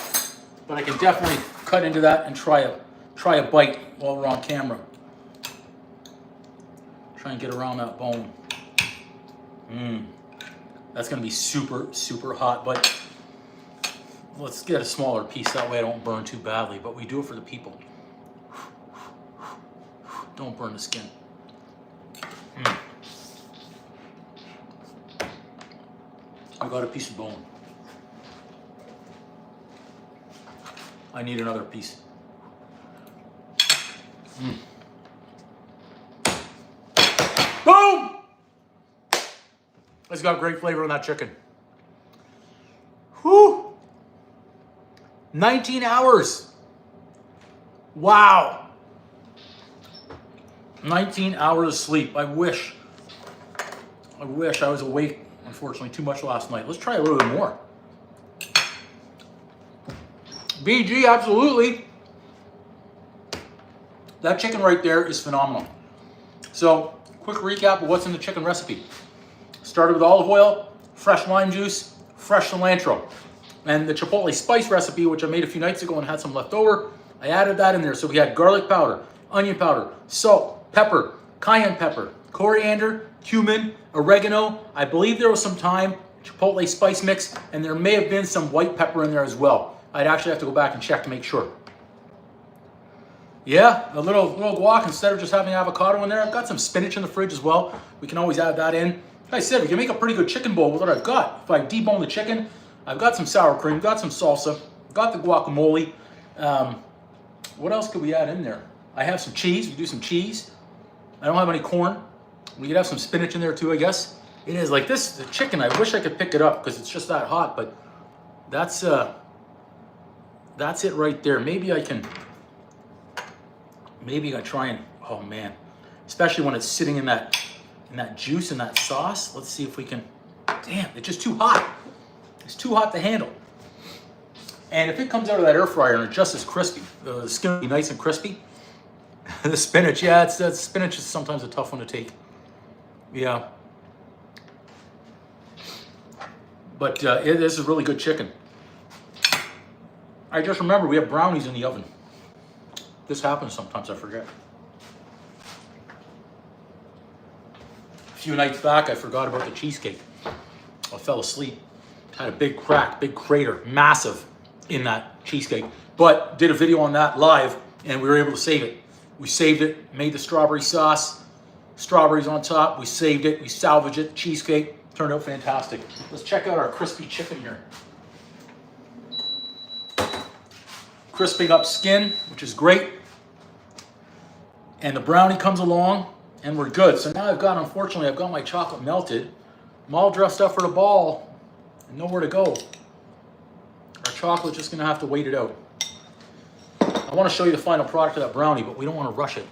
but I can definitely cut into that and try a bite while we're on camera. Try and get around that bone. That's gonna be super, super hot, but let's get a smaller piece. That way I don't burn too badly, but we do it for the people. Don't burn the skin. I got a piece of bone. I need another piece. Boom! It's got great flavor in that chicken. Whew! 19 hours. Wow. 19 hours of sleep. I wish I was awake. Unfortunately, too much last night. Let's try a little bit more. BG, absolutely. That chicken right there is phenomenal. So, quick recap of what's in the chicken recipe. Started with olive oil, fresh lime juice, fresh cilantro. And the chipotle spice recipe, which I made a few nights ago and had some left over, I added that in there. So we had garlic powder, onion powder, salt, pepper, cayenne pepper, coriander, cumin, oregano. I believe there was some thyme, chipotle spice mix, and there may have been some white pepper in there as well. I'd actually have to go back and check to make sure. Yeah, a little guac instead of just having avocado in there. I've got some spinach in the fridge as well. We can always add that in. Like I said, we can make a pretty good chicken bowl with what I've got. If I debone the chicken, I've got some sour cream, got some salsa, got the guacamole. What else could we add in there? I have some cheese. We do some cheese. I don't have any corn. We could have some spinach in there too, I guess. It is like this, the chicken, I wish I could pick it up because it's just that hot, but that's it right there. Maybe I try and, oh man, especially when it's sitting in that juice and that sauce. Let's see if we can, damn, it's just too hot. It's too hot to handle. And if it comes out of that air fryer and it's just as crispy, the skin will be nice and crispy. The spinach, yeah, spinach is sometimes a tough one to take. Yeah. But this is really good chicken. I just remember we have brownies in the oven. This happens sometimes, I forget. A few nights back, I forgot about the cheesecake. I fell asleep. Had a big crack, big crater, massive in that cheesecake. But did a video on that live, and we were able to save it. We saved it, made the strawberry sauce, strawberries on top. We saved it, we salvaged it, cheesecake. Turned out fantastic. Let's check out our crispy chicken here. Crisping up skin, which is great. And the brownie comes along, and we're good. So now unfortunately, I've got my chocolate melted. I'm all dressed up for the ball, and nowhere to go. Our chocolate's just gonna have to wait it out. I wanna show you the final product of that brownie, but we don't wanna rush it.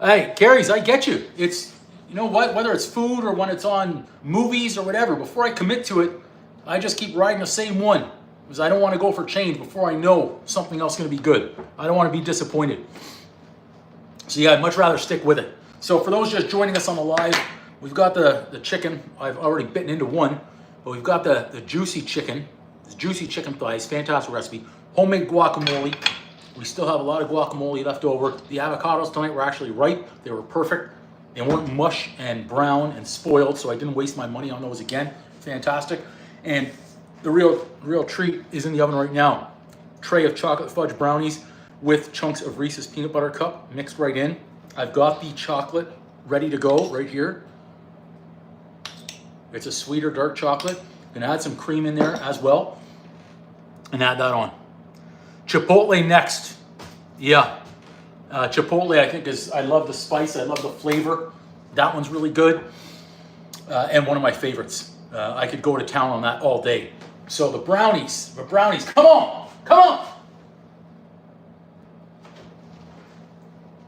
Hey, Carries, I get you. It's, you know what, whether it's food or when it's on movies or whatever, before I commit to it, I just keep riding the same one. Because I don't want to go for change before I know something else is going to be good. I don't want to be disappointed. So yeah, I'd much rather stick with it. So for those just joining us on the live, we've got the chicken. I've already bitten into one, but we've got the juicy chicken. The juicy chicken thighs, fantastic recipe. Homemade guacamole. We still have a lot of guacamole left over. The avocados tonight were actually ripe. They were perfect. They weren't mush and brown and spoiled, so I didn't waste my money on those again. Fantastic. And the real treat is in the oven right now. Tray of chocolate fudge brownies with chunks of Reese's peanut butter cup mixed right in. I've got the chocolate ready to go right here. It's a sweeter dark chocolate. Gonna add some cream in there as well and add that on. Chipotle next. Yeah, chipotle I think I love the spice, I love the flavor. That one's really good and one of my favorites. I could go to town on that all day. So the brownies, come on.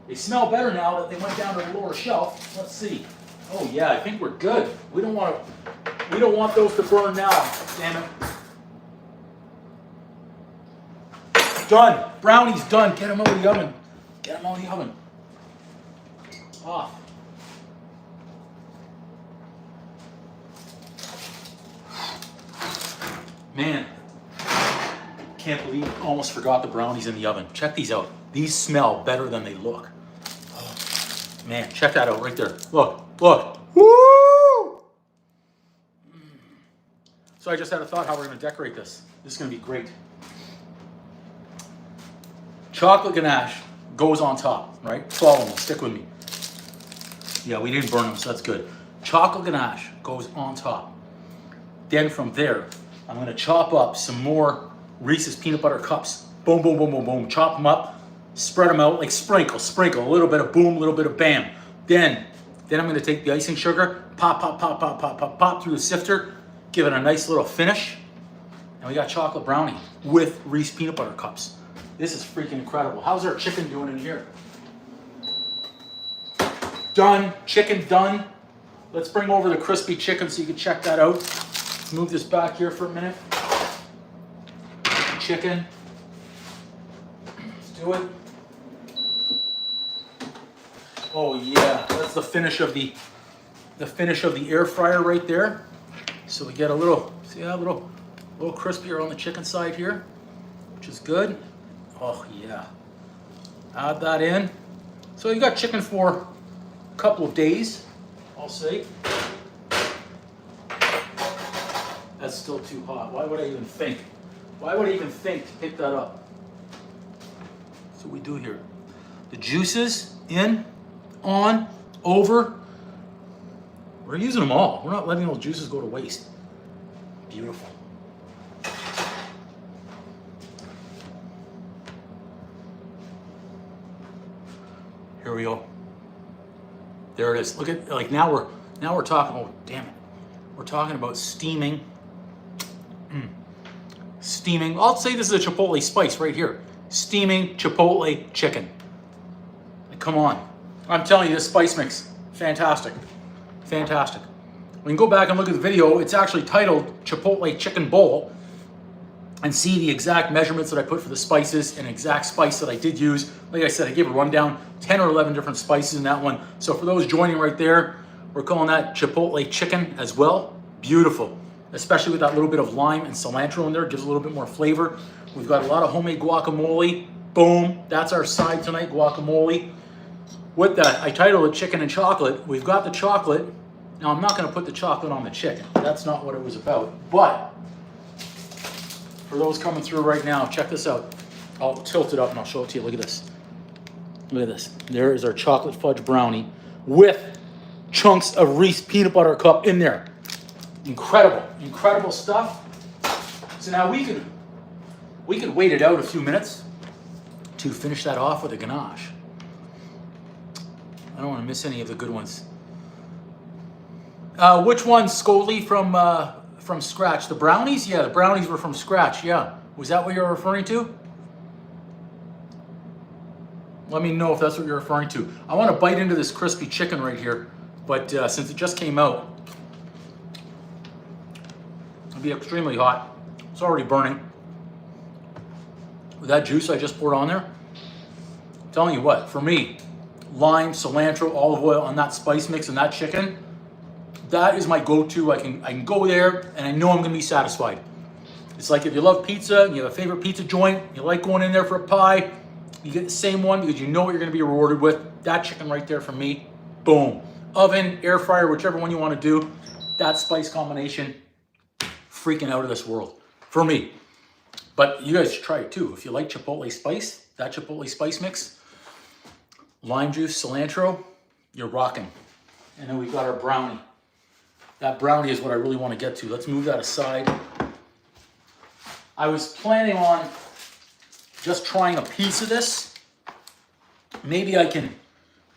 They smell better now that they went down to the lower shelf. Let's see. Oh yeah, I think we're good. We don't want those to burn now. Damn it. Done. Brownies done. Get them out of the oven. Off. Man, can't believe I almost forgot the brownies in the oven. Check these out. These smell better than they look. Oh, man, check that out right there. Look. Woo! So I just had a thought how we're going to decorate this. This is going to be great. Chocolate ganache goes on top, right? Follow me, stick with me. Yeah, we didn't burn them, so that's good. chocolate ganache goes on top. Then from there, I'm gonna chop up some more Reese's peanut butter cups. Boom, boom, boom, boom, boom. Chop them up, spread them out like sprinkle, sprinkle. A little bit of boom, a little bit of bam. Then I'm gonna take the icing sugar, pop, pop, pop, pop, pop, pop, pop through the sifter, give it a nice little finish. And we got chocolate brownie with Reese peanut butter cups. This is freaking incredible. How's our chicken doing in here? Done, chicken done. Let's bring over the crispy chicken so you can check that out. Let's move this back here for a minute. Chicken. Let's do it. Oh yeah, that's the finish of the air fryer right there. So we get a little, see a little crispier on the chicken side here, which is good. Oh yeah. Add that in. So you got chicken for a couple of days, I'll say. That's still too hot. Why would I even think? Why would I even think to pick that up? That's what we do here. The juices in, on, over. We're using them all. We're not letting those juices go to waste. Beautiful. Here we go. There it is. Look at, like, now we're talking, oh damn it. We're talking about steaming. Steaming. I'll say this is a chipotle spice right here. Steaming chipotle chicken. Like, come on. I'm telling you, this spice mix, fantastic. Fantastic. We can go back and look at the video. It's actually titled Chipotle Chicken Bowl and see the exact measurements that I put for the spices and exact spice that I did use. Like I said, I gave a rundown, 10 or 11 different spices in that one. So for those joining right there, we're calling that Chipotle Chicken as well. Beautiful. Especially with that little bit of lime and cilantro in there, it gives a little bit more flavor. We've got a lot of homemade guacamole. Boom, that's our side tonight, guacamole. With that, I titled it Chicken and Chocolate. We've got the chocolate. Now, I'm not gonna put the chocolate on the chicken. That's not what it was about. But, for those coming through right now, check this out. I'll tilt it up and I'll show it to you. Look at this. Look at this. There is our chocolate fudge brownie with chunks of Reese peanut butter cup in there. Incredible, incredible stuff. So now we can wait it out a few minutes to finish that off with a ganache. I don't want to miss any of the good ones. Which ones, Scully, from scratch? The brownies? Yeah, the brownies were from scratch, yeah. Was that what you're referring to? Let me know if that's what you're referring to. I want to bite into this crispy chicken right here, but since it just came out, it'll be extremely hot. It's already burning. With that juice I just poured on there, I'm telling you what, for me, lime, cilantro, olive oil on that spice mix and that chicken, that is my go-to. I can go there and I know I'm gonna be satisfied. It's like if you love pizza and you have a favorite pizza joint, you like going in there for a pie, you get the same one because you know what you're gonna be rewarded with. That chicken right there for me, boom. Oven, air fryer, whichever one you wanna do, that spice combination, freaking out of this world for me. But you guys should try it too. If you like chipotle spice, that chipotle spice mix, lime juice, cilantro, you're rocking. And then we've got our brownie. That brownie is what I really want to get to. Let's move that aside. I was planning on just trying a piece of this. Maybe I can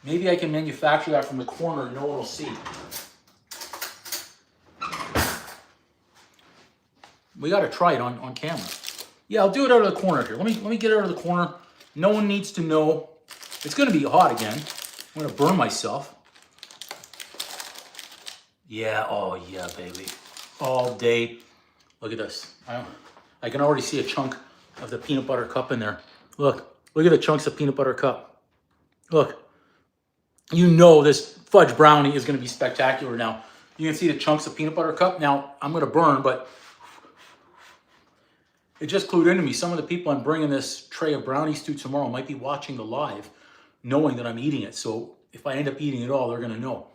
manufacture that from the corner and no one will see. We got to try it on camera. Yeah, I'll do it out of the corner here. Let me get it out of the corner. No one needs to know. It's going to be hot again. I'm going to burn myself. Yeah, oh yeah, baby. All day. Look at this. I can already see a chunk of the peanut butter cup in there. Look at the chunks of peanut butter cup. Look. You know this fudge brownie is going to be spectacular now. You can see the chunks of peanut butter cup. Now, I'm going to burn, but it just clued into me. Some of the people I'm bringing this tray of brownies to tomorrow might be watching the live, knowing that I'm eating it. So if I end up eating it all, they're going to know.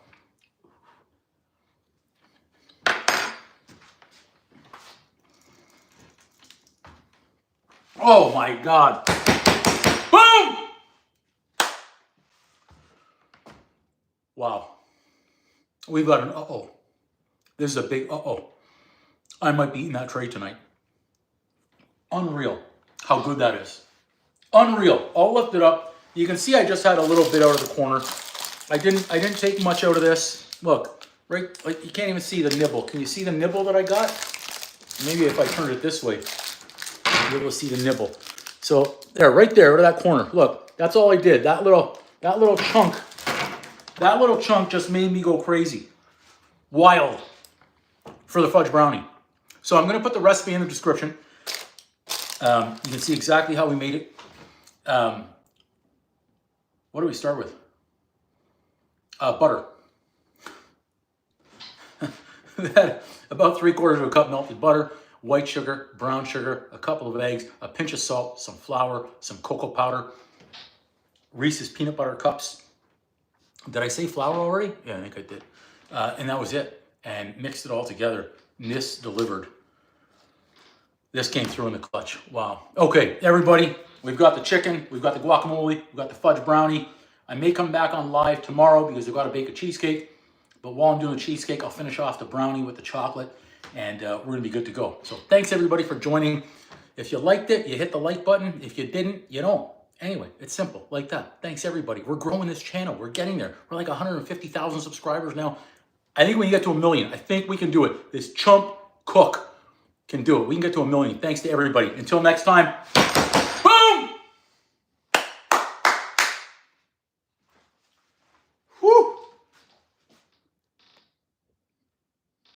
Oh my God. Boom! Wow. We've got an uh-oh. This is a big uh-oh. I might be eating that tray tonight. Unreal how good that is. Unreal. I'll lift it up. You can see I just had a little bit out of the corner. I didn't take much out of this. Look, right, like you can't even see the nibble. Can you see the nibble that I got? Maybe if I turn it this way, you'll be able to see the nibble. So there, right there, out of that corner. Look, that's all I did. That little chunk just made me go crazy. Wild for the fudge brownie. So I'm gonna put the recipe in the description. You can see exactly how we made it. What do we start with? Butter. We had about 3/4 of a cup melted butter, white sugar, brown sugar, a couple of eggs, a pinch of salt, some flour, some cocoa powder, Reese's peanut butter cups. Did I say flour already? Yeah, I think I did. And that was it. And mixed it all together. And this delivered. This came through in the clutch. Wow. Okay, everybody, we've got the chicken, we've got the guacamole, we've got the fudge brownie. I may come back on live tomorrow because I've got to bake a cheesecake. But while I'm doing the cheesecake, I'll finish off the brownie with the chocolate, and we're going to be good to go. So thanks, everybody, for joining. If you liked it, you hit the like button. If you didn't, you don't. Anyway, it's simple, like that. Thanks, everybody. We're growing this channel. We're getting there. We're like 150,000 subscribers now. I think we can get to 1 million. I think we can do it. This chump cook can do it. We can get to 1 million. Thanks to everybody. Until next time.